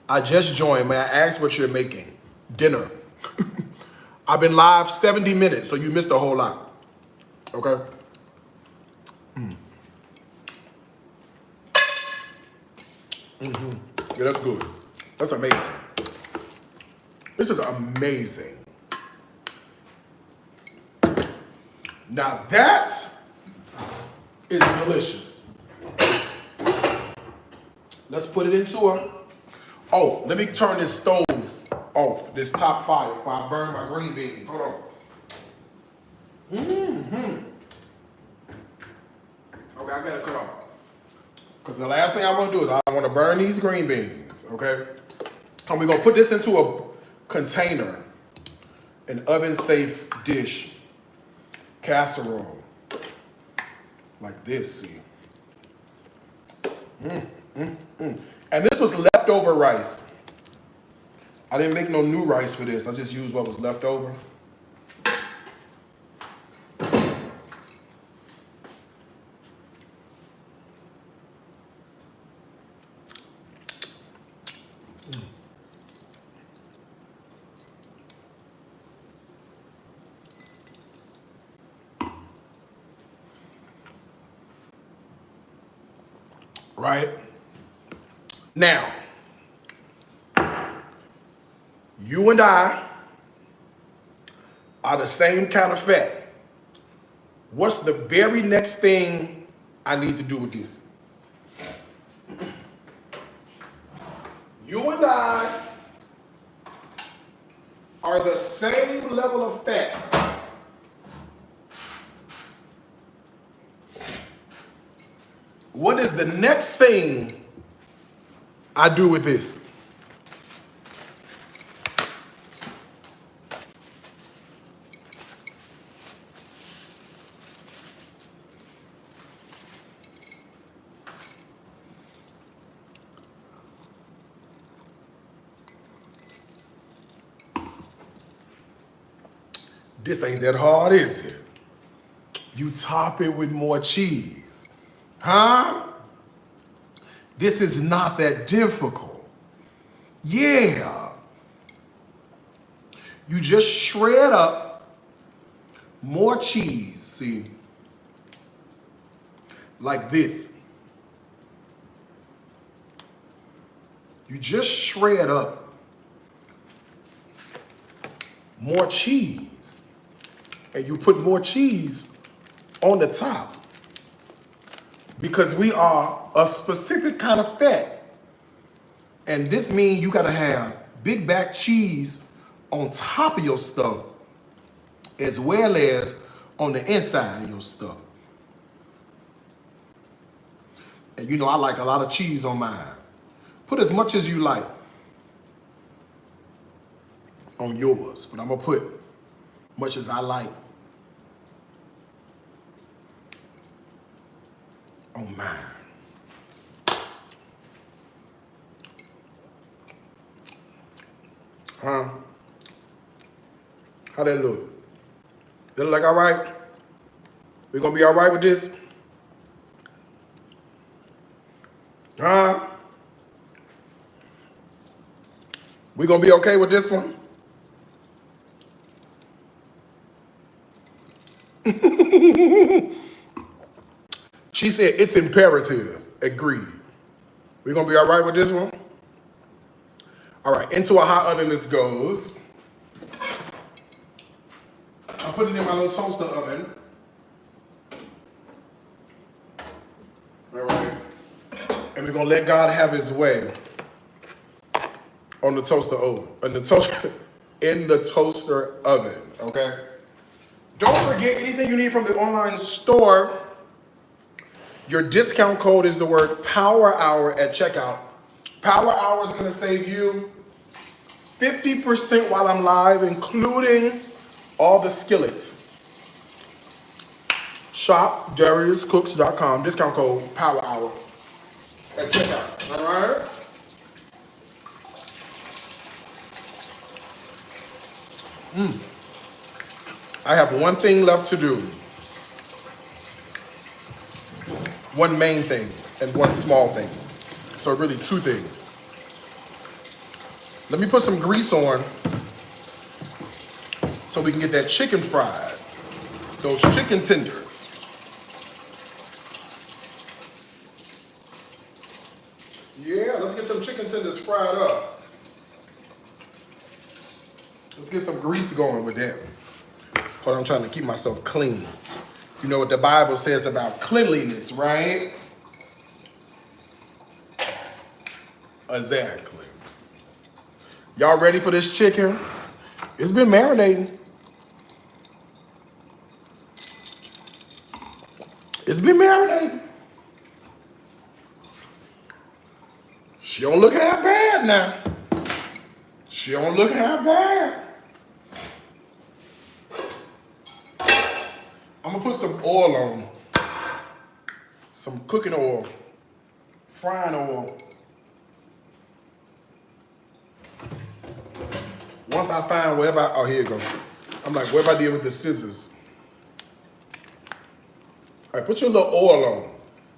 I just joined. May I ask what you're making? Dinner. I've been live 70 minutes, so you missed a whole lot. Okay? Yeah, that's good. That's amazing. This is amazing. Now that is delicious. Let's put it into a... Oh, let me turn this stove off, this top fire, while I burn my green beans. Hold on. Okay, I gotta cut off. Because the last thing I want to do is I want to burn these green beans, okay? And we're going to put this into a container, an oven-safe dish, casserole, like this, see? And this was leftover rice. I didn't make no new rice for this. I just used what was left over. Right? Now, you and I are the same kind of fat. What's the very next thing I need to do with this? You and I are the same level of fat. What is the next thing I do with this? This ain't that hard, is it? You top it with more cheese. Huh? This is not that difficult. Yeah. You just shred up more cheese, see? Like this. You just shred up more cheese. And you put more cheese on the top. Because we are a specific kind of fat. And this means you gotta have big back cheese on top of your stuff as well as on the inside of your stuff. And you know I like a lot of cheese on mine. Put as much as you like on yours, but I'm gonna put much as I like on mine. Huh? How that look? That look like all right? We gonna be all right with this? Huh? We gonna be okay with this one? She said it's imperative. Agreed. We gonna be all right with this one? All right, into a hot oven this goes. I put it in my little toaster oven. All right. And we're gonna let God have his way on the toaster oven. In the toaster oven, okay? Don't forget anything you need from the online store. Your discount code is the word Power Hour at checkout. Power Hour is gonna save you 50% while I'm live, including all the skillets. shop.dariuscooks.com, discount code Power Hour at checkout. All right. I have one thing left to do. One main thing and one small thing. So really two things. Let me put some grease on so we can get that chicken fried. Those chicken tenders. Yeah, let's get them chicken tenders fried up. Let's get some grease going with them. Hold on, I'm trying to keep myself clean. You know what the Bible says about cleanliness, right? Exactly. Y'all ready for this chicken? It's been marinating. It's been marinating. She don't look half bad now. She don't look half bad. I'm gonna put some oil on. Some cooking oil. Frying oil. Once I find wherever oh, here you go. I'm like, wherever I did with the scissors. All right, put your little oil on.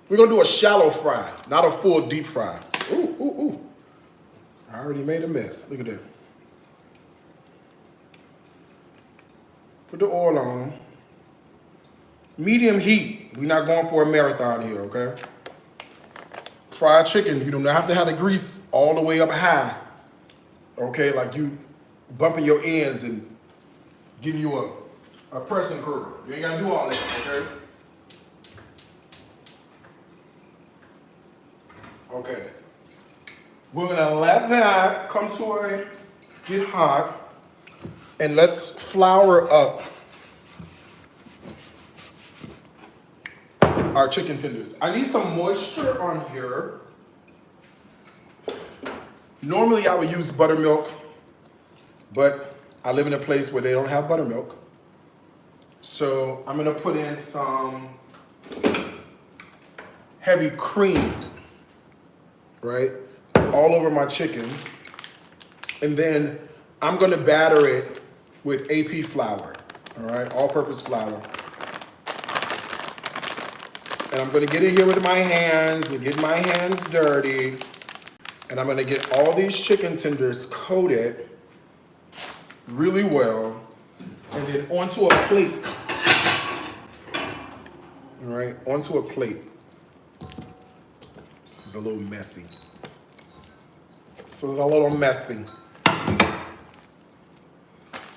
We're gonna do a shallow fry, not a full deep fry. Ooh, ooh, ooh. I already made a mess. Look at that. Put the oil on. Medium heat. We're not going for a marathon here, okay? Fried chicken, you don't have to have the grease all the way up high. Okay, like you bumping your ends and giving you a pressing curl. You ain't gotta do all that, okay? Okay. We're gonna let that come to a get hot, and let's flour up our chicken tenders. I need some moisture on here. Normally I would use buttermilk, but I live in a place where they don't have buttermilk. So I'm gonna put in some heavy cream, right? All over my chicken. And then I'm gonna batter it with AP flour, all right? All-purpose flour. And I'm gonna get in here with my hands and get my hands dirty. And I'm gonna get all these chicken tenders coated really well. And then onto a plate. All right, onto a plate. This is a little messy. So it's a little messy.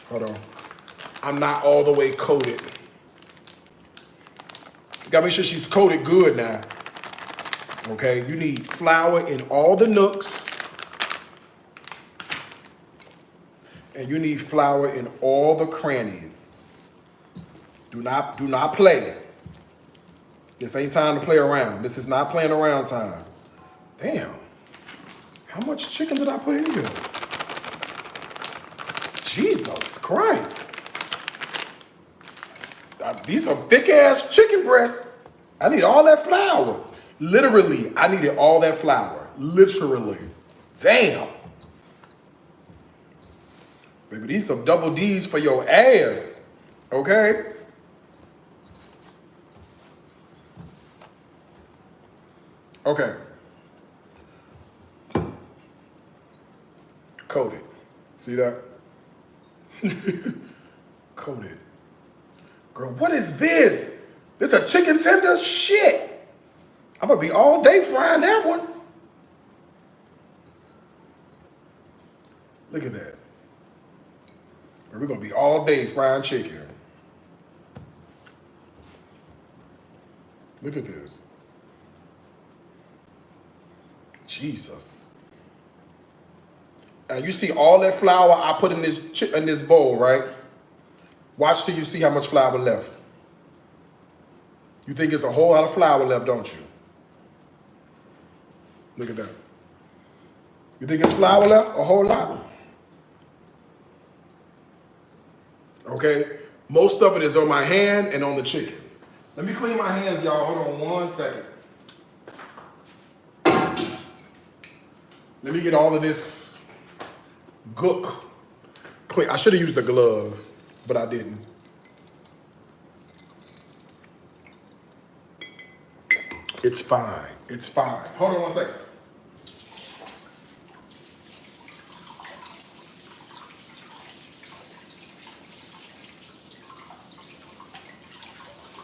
Hold on. I'm not all the way coated. You gotta make sure she's coated good now. Okay, you need flour in all the nooks. And you need flour in all the crannies. Do not play. This ain't time to play around. This is not playing around time. Damn. How much chicken did I put in here? Jesus Christ. These are thick ass chicken breasts. I need all that flour. Literally, I needed all that flour. Literally. Damn. Baby, these some double D's for your ass. Okay? Okay. Coated. See that? Coated. Girl, what is this? This a chicken tender? Shit. I'm gonna be all day frying that one. Look at that. We're gonna be all day frying chicken. Look at this. Jesus. Now you see all that flour I put in this bowl, right? Watch till you see how much flour left. You think it's a whole lot of flour left, don't you? Look at that. You think it's flour left? A whole lot. Okay? Most of it is on my hand and on the chicken. Let me clean my hands, y'all. Hold on 1 second. Let me get all of this gook clean. I should have used the glove, but I didn't. It's fine. It's fine. Hold on 1 second.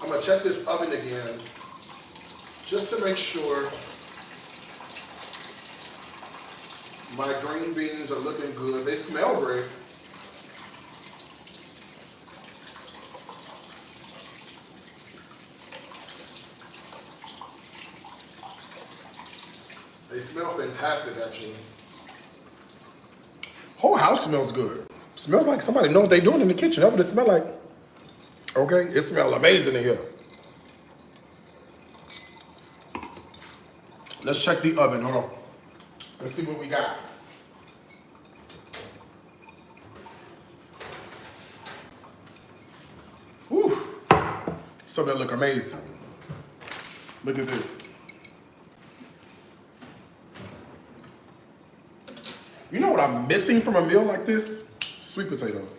I'm gonna check this oven again just to make sure my green beans are looking good. They smell great. They smell fantastic, actually. Whole house smells good. Smells like somebody know what they're doing in the kitchen. That's what it smells like. Okay, it smells amazing in here. Let's check the oven. Hold on. Let's see what we got. Whew. Some that look amazing. Look at this. You know what I'm missing from a meal like this? Sweet potatoes.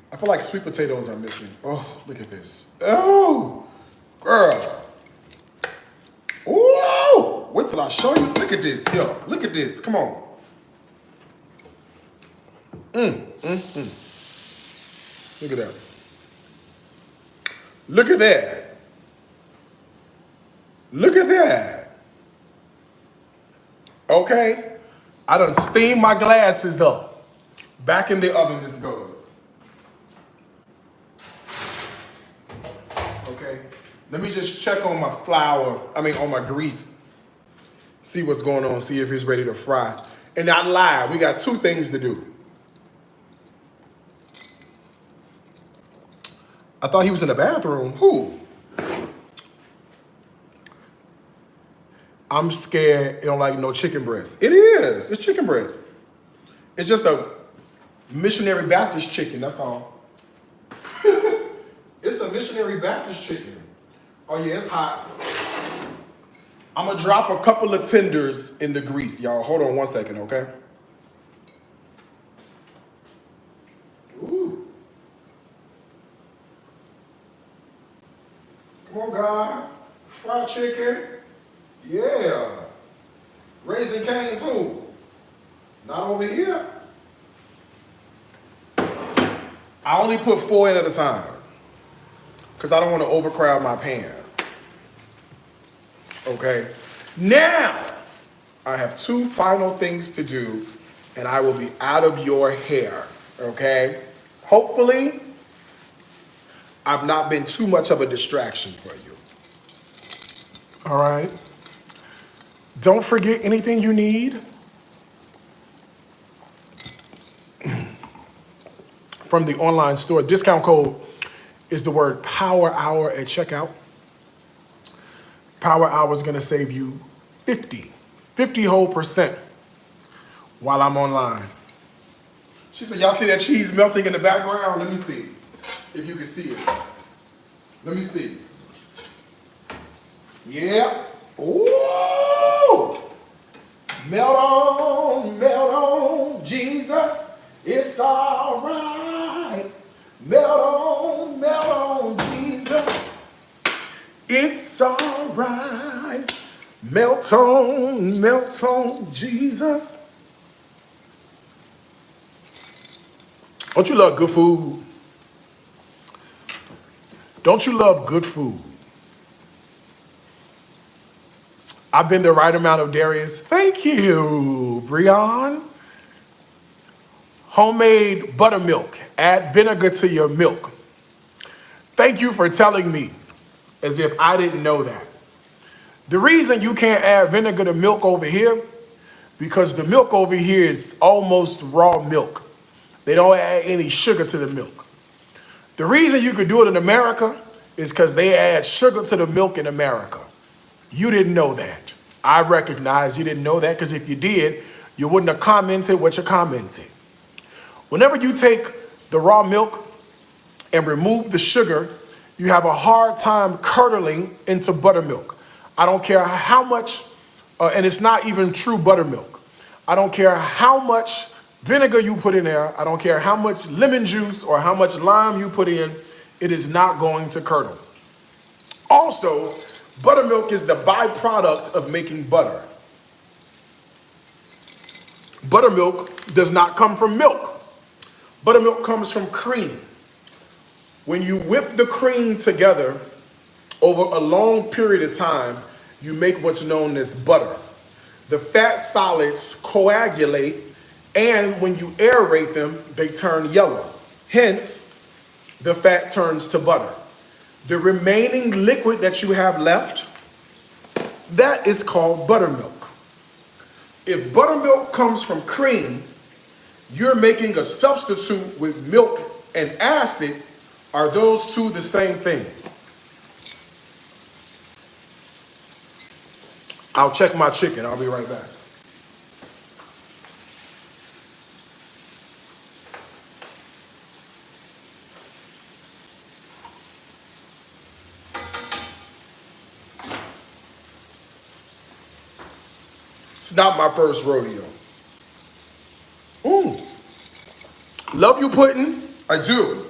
I feel like sweet potatoes are missing. Oh, look at this. Oh, girl. Whoa! Wait till I show you. Look at this. Yo, look at this. Come on. Look at that. Look at that. Look at that. Okay. I done steamed my glasses up. Back in the oven this goes. Okay. Let me just check on my flour, on my grease. See what's going on, see if it's ready to fry. And not lie, we got two things to do. I thought he was in the bathroom. Who? I'm scared it don't like no chicken breast. It is. It's chicken breast. It's just a missionary Baptist chicken, that's all. It's a missionary Baptist chicken. Oh yeah, it's hot. I'm gonna drop a couple of tenders in the grease, y'all. Hold on 1 second, okay? Ooh. Come on, God. Fried chicken. Yeah. Raising Cane's who? Not over here. I only put 4 in at a time because I don't want to overcrowd my pan. Okay. Now, I have 2 final things to do and I will be out of your hair. Okay. Hopefully, I've not been too much of a distraction for you. All right. Don't forget anything you need from the online store. Discount code is the word Power Hour at checkout. Power Hour is going to save you 50 whole percent while I'm online. She said, y'all see that cheese melting in the background? Let me see if you can see it. Let me see. Yeah. Ooh! Melt on, Jesus. It's all right. Melt on, Jesus. It's all right. Melt on, Jesus. Don't you love good food? Don't you love good food? I've been the right amount of Darius. Thank you, Breon. Homemade buttermilk. Add vinegar to your milk. Thank you for telling me, as if I didn't know that. The reason you can't add vinegar to milk over here, because the milk over here is almost raw milk. They don't add any sugar to the milk. The reason you could do it in America is because they add sugar to the milk in America. You didn't know that. I recognize you didn't know that because if you did, you wouldn't have commented what you commented. Whenever you take the raw milk and remove the sugar you have a hard time curdling into buttermilk. I don't care how much, and it's not even true buttermilk. I don't care how much vinegar you put in there. I don't care how much lemon juice or how much lime you put in. It is not going to curdle. Also, buttermilk is the byproduct of making butter. Buttermilk does not come from milk. Buttermilk comes from cream. When you whip the cream together over a long period of time, you make what's known as butter. The fat solids coagulate, and when you aerate them, they turn yellow. Hence, the fat turns to butter. The remaining liquid that you have left, that is called buttermilk. If buttermilk comes from cream, you're making a substitute with milk and acid. Are those two the same thing? I'll check my chicken. I'll be right back. It's not my first rodeo. Ooh. Love you, pudding. I do.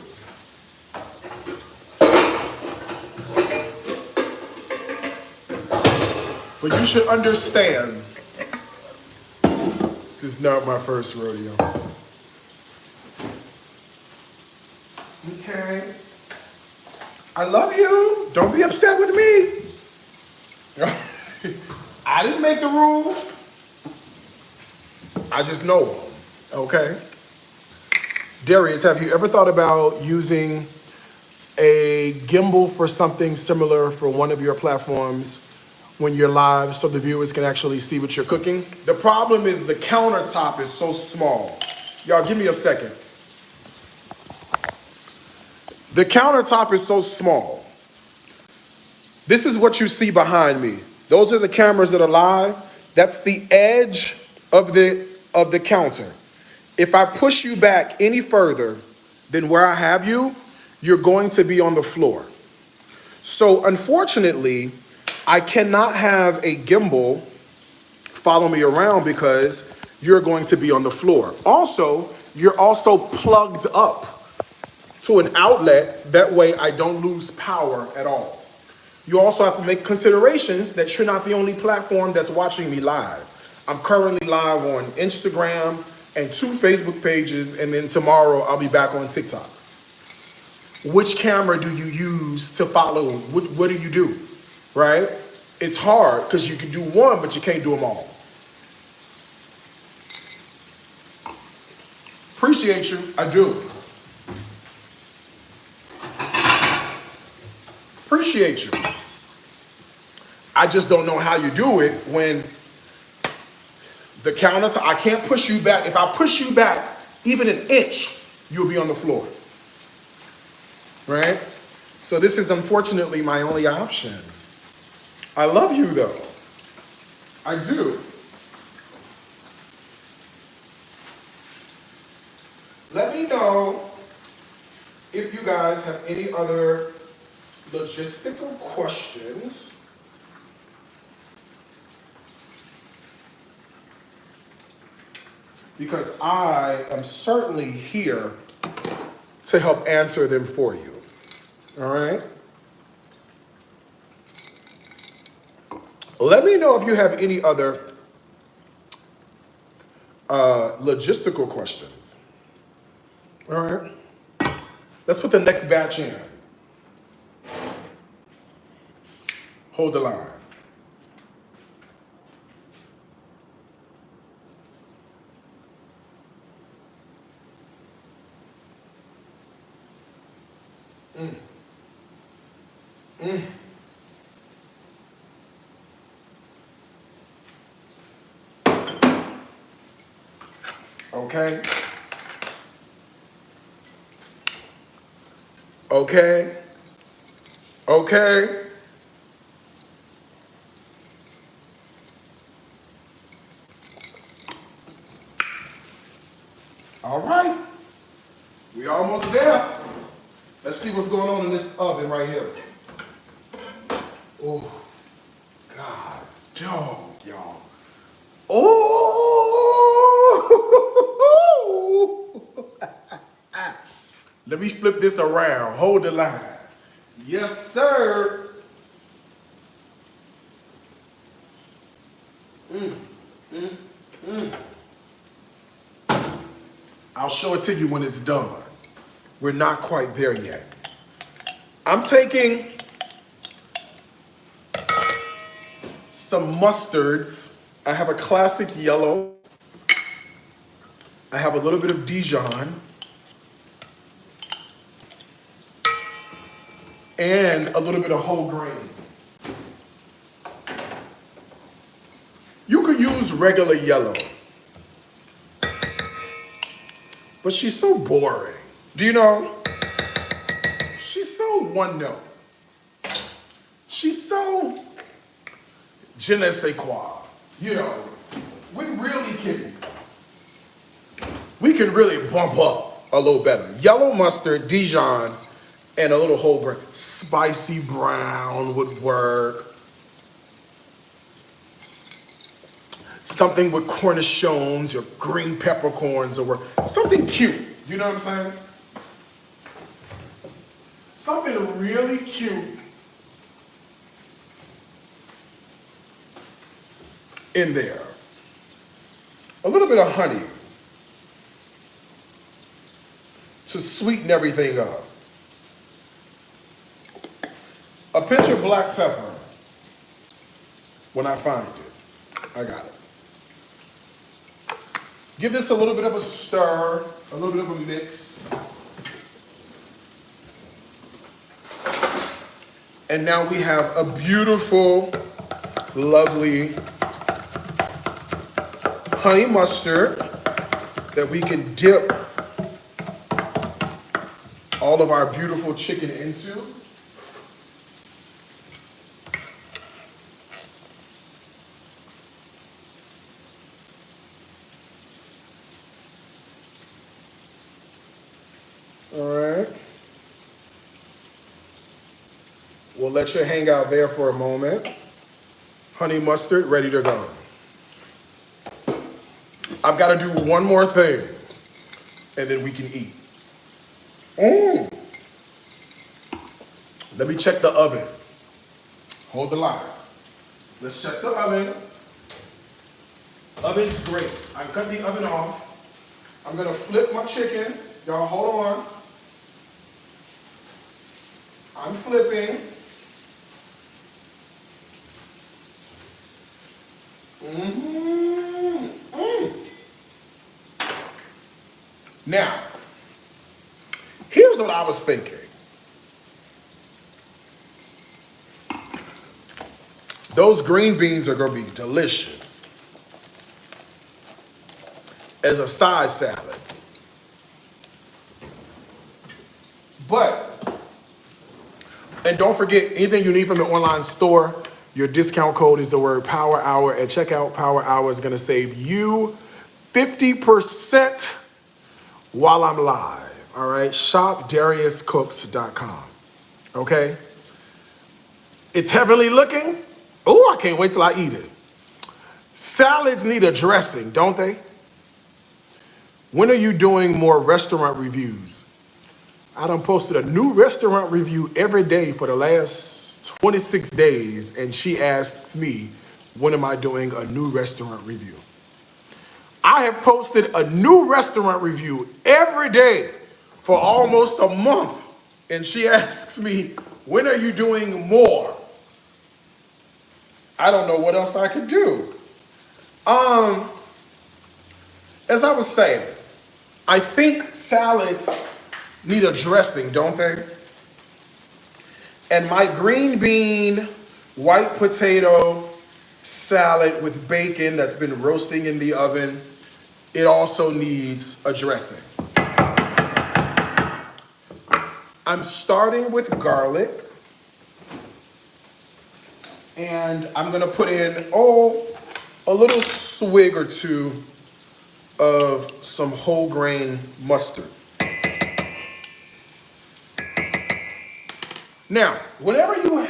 But you should understand, this is not my first rodeo. Okay. I love you. Don't be upset with me. I didn't make the rules. I just know them. Okay. Darius, have you ever thought about using a gimbal for something similar for one of your platforms when you're live so the viewers can actually see what you're cooking? The problem is the countertop is so small. Y'all give me a second. The countertop is so small. This is what you see behind me. Those are the cameras that are live. That's the edge of the counter. If I push you back any further than where I have you, you're going to be on the floor. So unfortunately, I cannot have a gimbal follow me around because you're going to be on the floor. Also, you're also plugged up to an outlet. That way I don't lose power at all. You also have to make considerations that you're not the only platform that's watching me live. I'm currently live on Instagram and 2 Facebook pages, and then tomorrow I'll be back on TikTok. Which camera do you use to follow? What do you do, right? It's hard because you can do one, but you can't do them all. Appreciate you, I do. Appreciate you. I just don't know how you do it when the countertop, I can't push you back. If I push you back even an inch, you'll be on the floor, right? So this is unfortunately my only option. I love you though. I do. Let me know if you guys have any other logistical questions. Because I am certainly here to help answer them for you. All right? Let me know if you have any other logistical questions. All right? Let's put the next batch in. Hold the line. Okay. Okay. Okay. All right. We almost there. Let's see what's going on in this oven right here. Oh, God, dog, y'all. Oh! Let me flip this around. Hold the line. Yes, sir. I'll show it to you when it's done. We're not quite there yet. I'm taking some mustards. I have a classic yellow. I have a little bit of Dijon. And a little bit of whole grain. You could use regular yellow. But she's so boring. Do you know? She's so one note. She's so je ne sais quoi. You know, we can really bump up a little better. Yellow mustard, Dijon, and a little whole grain. Spicy brown would work. Something with cornichons or green peppercorns or something cute. You know what I'm saying? Something really cute in there. A little bit of honey to sweeten everything up. A pinch of black pepper when I find it. I got it. Give this a little bit of a stir, a little bit of a mix. And now we have a beautiful, lovely honey mustard that we can dip all of our beautiful chicken into. All right. We'll let you hang out there for a moment. Honey mustard ready to go. I've got to do one more thing, and then we can eat. Let me check the oven. Hold the line. Let's check the oven. Oven's great. I cut the oven off. I'm going to flip my chicken. Y'all hold on. I'm flipping. Now, here's what I was thinking. Those green beans are going to be delicious as a side salad. And don't forget, anything you need from the online store, your discount code is the word Power Hour. At checkout, Power Hour is going to save you 50% while I'm live. All right? ShopDariusCooks.com. Okay? It's heavenly looking. Oh, I can't wait till I eat it. Salads need a dressing, don't they? When are you doing more restaurant reviews? I done posted a new restaurant review every day for the last 26 days, and she asks me, when am I doing a new restaurant review? I have posted a new restaurant review every day for almost a month, and she asks me, when are you doing more? I don't know what else I could do. As I was saying, I think salads need a dressing, don't they? And my green bean, white potato salad with bacon that's been roasting in the oven, it also needs a dressing. I'm starting with garlic. And I'm gonna put in, a little swig or two of some whole grain mustard. Now, whenever you're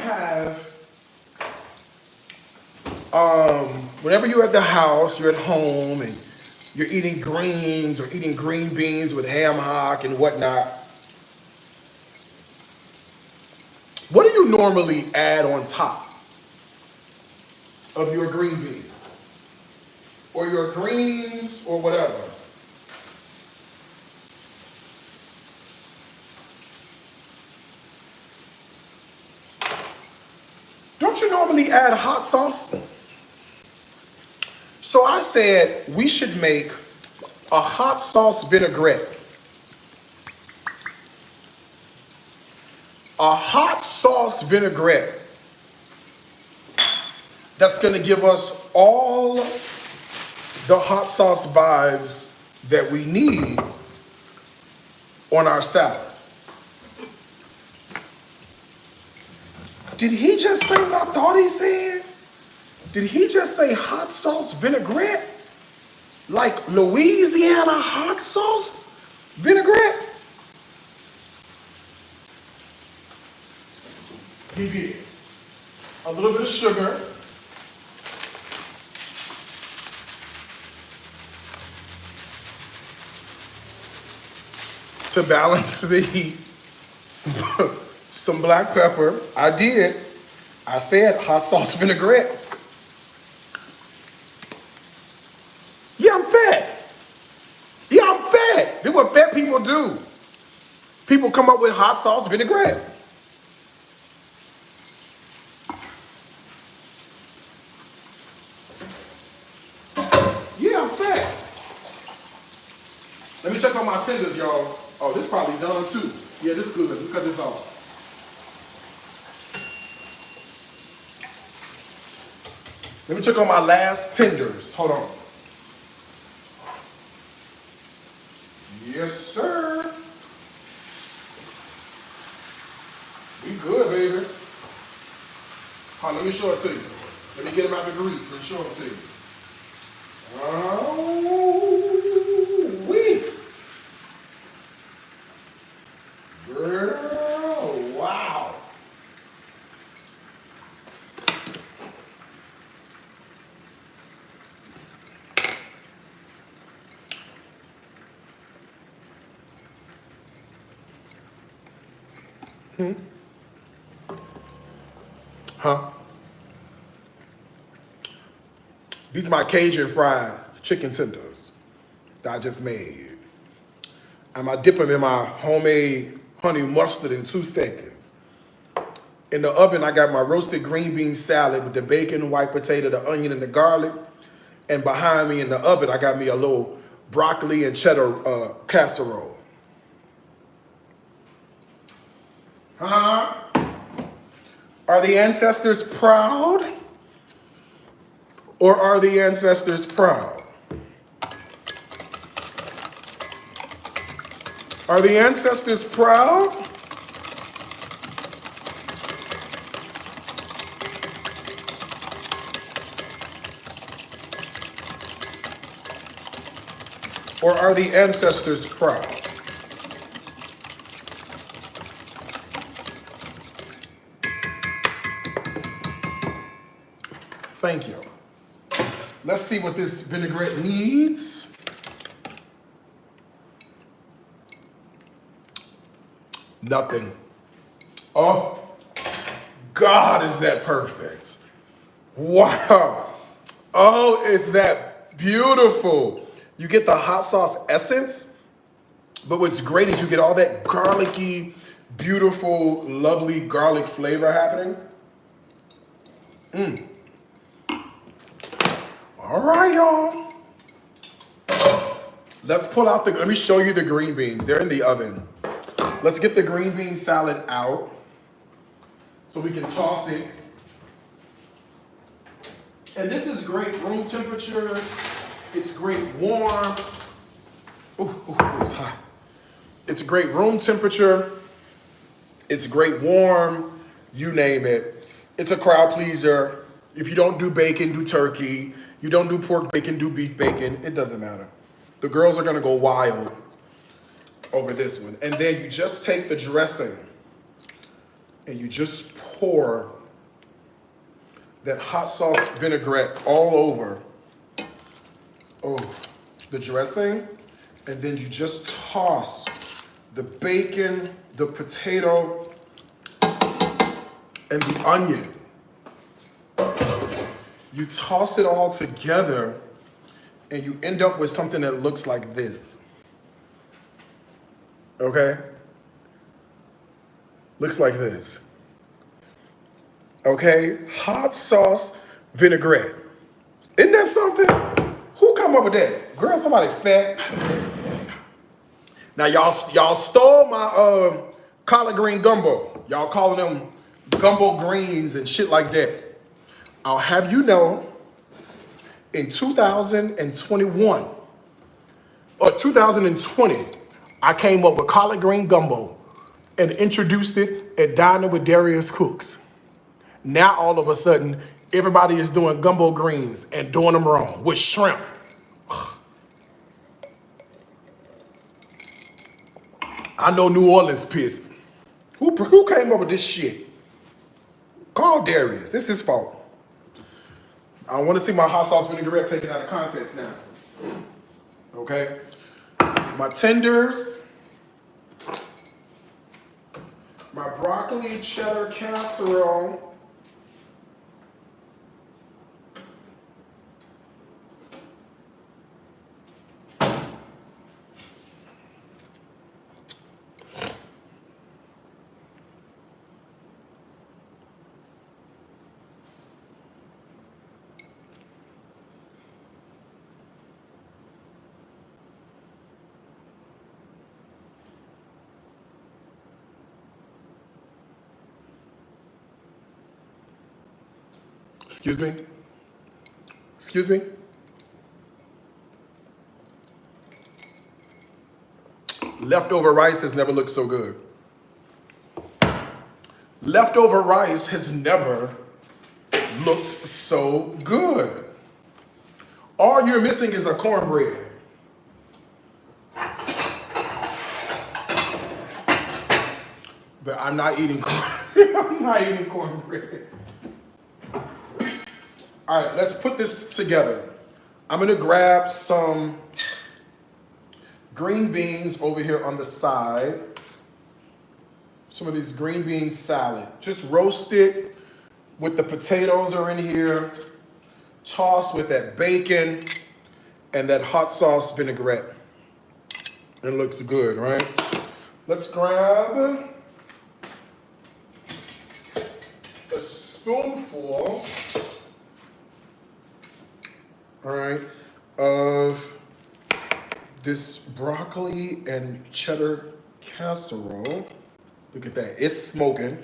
at the house, you're at home, and you're eating greens or eating green beans with ham hock and whatnot, what do you normally add on top of your green beans? Or your greens or whatever? Don't you normally add hot sauce? So I said we should make a hot sauce vinaigrette. A hot sauce vinaigrette that's gonna give us all the hot sauce vibes that we need on our salad. Did he just say what I thought he said? Did he just say hot sauce vinaigrette? Like Louisiana hot sauce vinaigrette? He did. A little bit of sugar. To balance the heat. Some black pepper. I did. I said hot sauce vinaigrette. Yeah, I'm fat. Yeah, I'm fat. This is what fat people do. People come up with hot sauce vinaigrette. Yeah, I'm fat. Let me check on my tenders, y'all. Oh, this probably done too. Yeah, this is good. Let's cut this off. Let me check on my last tenders. Hold on. Yes, sir. We good, baby. Hold on, let me show it to you. Let me get them out the grease and show it to you. Oh, wee. Girl, wow. Huh? These are my Cajun fried chicken tenders that I just made. And I dip them in my homemade honey mustard in 2 seconds. In the oven, I got my roasted green bean salad with the bacon, white potato, the onion, and the garlic. And behind me in the oven, I got me a little broccoli and cheddar casserole. Huh? Are the ancestors proud? Or are the ancestors proud? Are the ancestors proud? Or are the ancestors proud? Thank you. Let's see what this vinaigrette needs. Nothing. Oh, God, is that perfect. Wow. Oh, is that beautiful. You get the hot sauce essence, but what's great is you get all that garlicky, beautiful, lovely garlic flavor happening. All right, y'all. Let's pull out let me show you the green beans. They're in the oven. Let's get the green bean salad out so we can toss it. And this is great room temperature. It's great warm. Ooh, it's hot. It's great room temperature. It's great warm. You name it. It's a crowd pleaser. If you don't do bacon, do turkey. You don't do pork bacon, do beef bacon. It doesn't matter. The girls are gonna go wild over this one. And then you just take the dressing and you just pour that hot sauce vinaigrette all over the dressing, and then you just toss the bacon, the potato, and the onion. You toss it all together, and you end up with something that looks like this. Okay? Looks like this. Okay? Hot sauce vinaigrette. Isn't that something? Who come up with that? Girl, somebody fat. Now y'all stole my collard green gumbo. Y'all calling them gumbo greens and shit like that. I'll have you know, in 2021 or 2020, I came up with collard green gumbo and introduced it at Dining with Darius Cooks. Now all of a sudden, everybody is doing gumbo greens and doing them wrong with shrimp. I know New Orleans pissed. Who came up with this shit? Call Darius. It's his fault. I want to see my hot sauce vinaigrette taken out of context now. Okay? My tenders. My broccoli cheddar casserole. Excuse me? Excuse me? Leftover rice has never looked so good. Leftover rice has never looked so good. All you're missing is a cornbread. But I'm not eating I'm not eating cornbread. All right, let's put this together. I'm gonna grab some green beans over here on the side. Some of these green bean salad. Just roast it with the potatoes are in here. Toss with that bacon and that hot sauce vinaigrette. It looks good, right? Let's grab a spoonful, all right, of this broccoli and cheddar casserole. Look at that, it's smoking.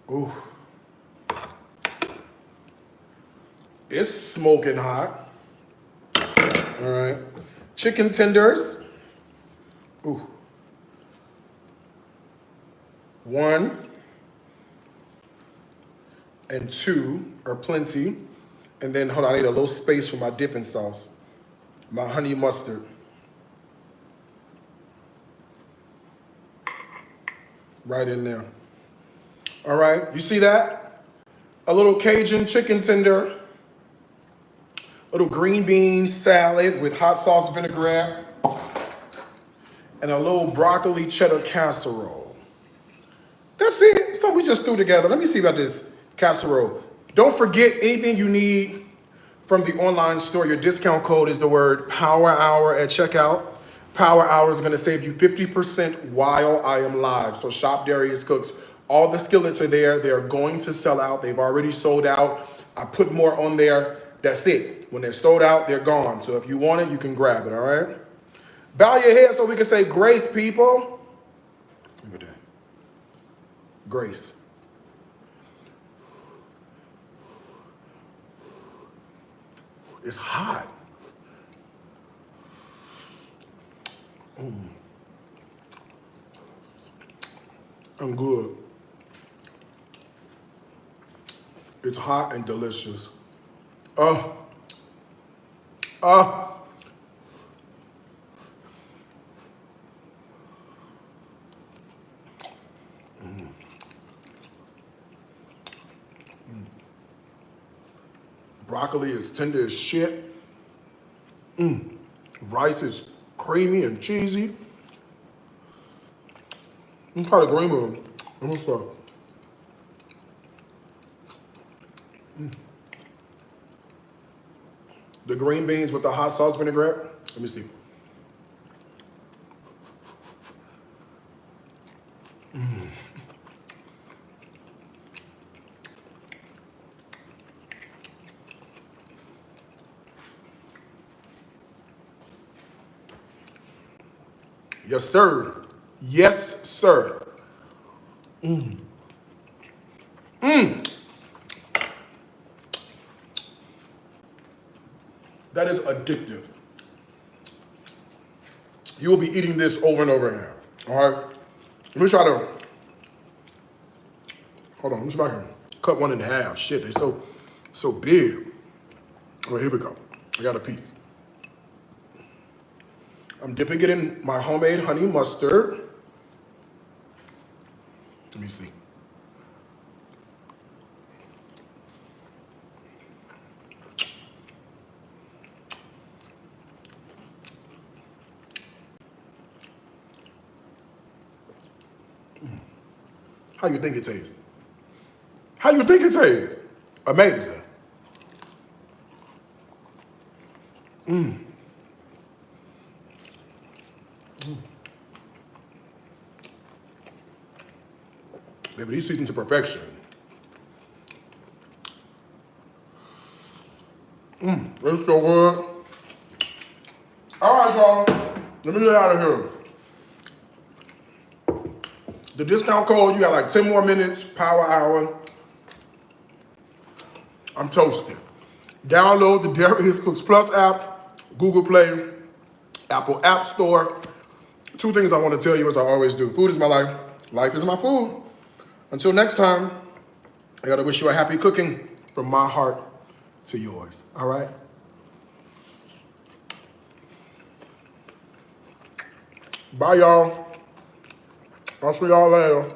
Ooh. It's smoking hot. All right. Chicken tenders. Ooh. 1 and 2 are plenty. And then, hold on, I need a little space for my dipping sauce. My honey mustard. Right in there. All right, you see that? A little Cajun chicken tender. A little green bean salad with hot sauce vinaigrette. And a little broccoli cheddar casserole. That's it. So we just threw together. Let me see about this casserole. Don't forget anything you need from the online store. Your discount code is the word Power Hour at checkout. Power Hour is going to save you 50% while I am live. So shop Darius Cooks. All the skillets are there. They're going to sell out. They've already sold out. I put more on there. That's it. When they're sold out, they're gone. So if you want it, you can grab it, all right? Bow your head so we can say grace, people. Look at that. Grace. It's hot. I'm good. It's hot and delicious. Broccoli is tender as shit. Rice is creamy and cheesy. I'm kind of green with them. The green beans with the hot sauce vinaigrette. Let me see. Yes, sir. Yes, sir. That is addictive. You will be eating this over and over again. All right. Let me try to. Hold on. Let me see if I can cut one in half. Shit, they're so big. Oh, here we go. I got a piece. I'm dipping it in my homemade honey mustard. Let me see. How you think it tastes? How you think it tastes? Amazing. Baby, these seasoned to perfection. It's so good. All right, y'all. Let me get out of here. The discount code, you got like 10 more minutes, power hour. I'm toasted. Download the Darius Cooks Plus app, Google Play, Apple App Store. 2 things I want to tell you as I always do. Food is my life. Life is my food. Until next time, I gotta wish you a happy cooking from my heart to yours. All right? Bye, y'all. I'll see y'all later.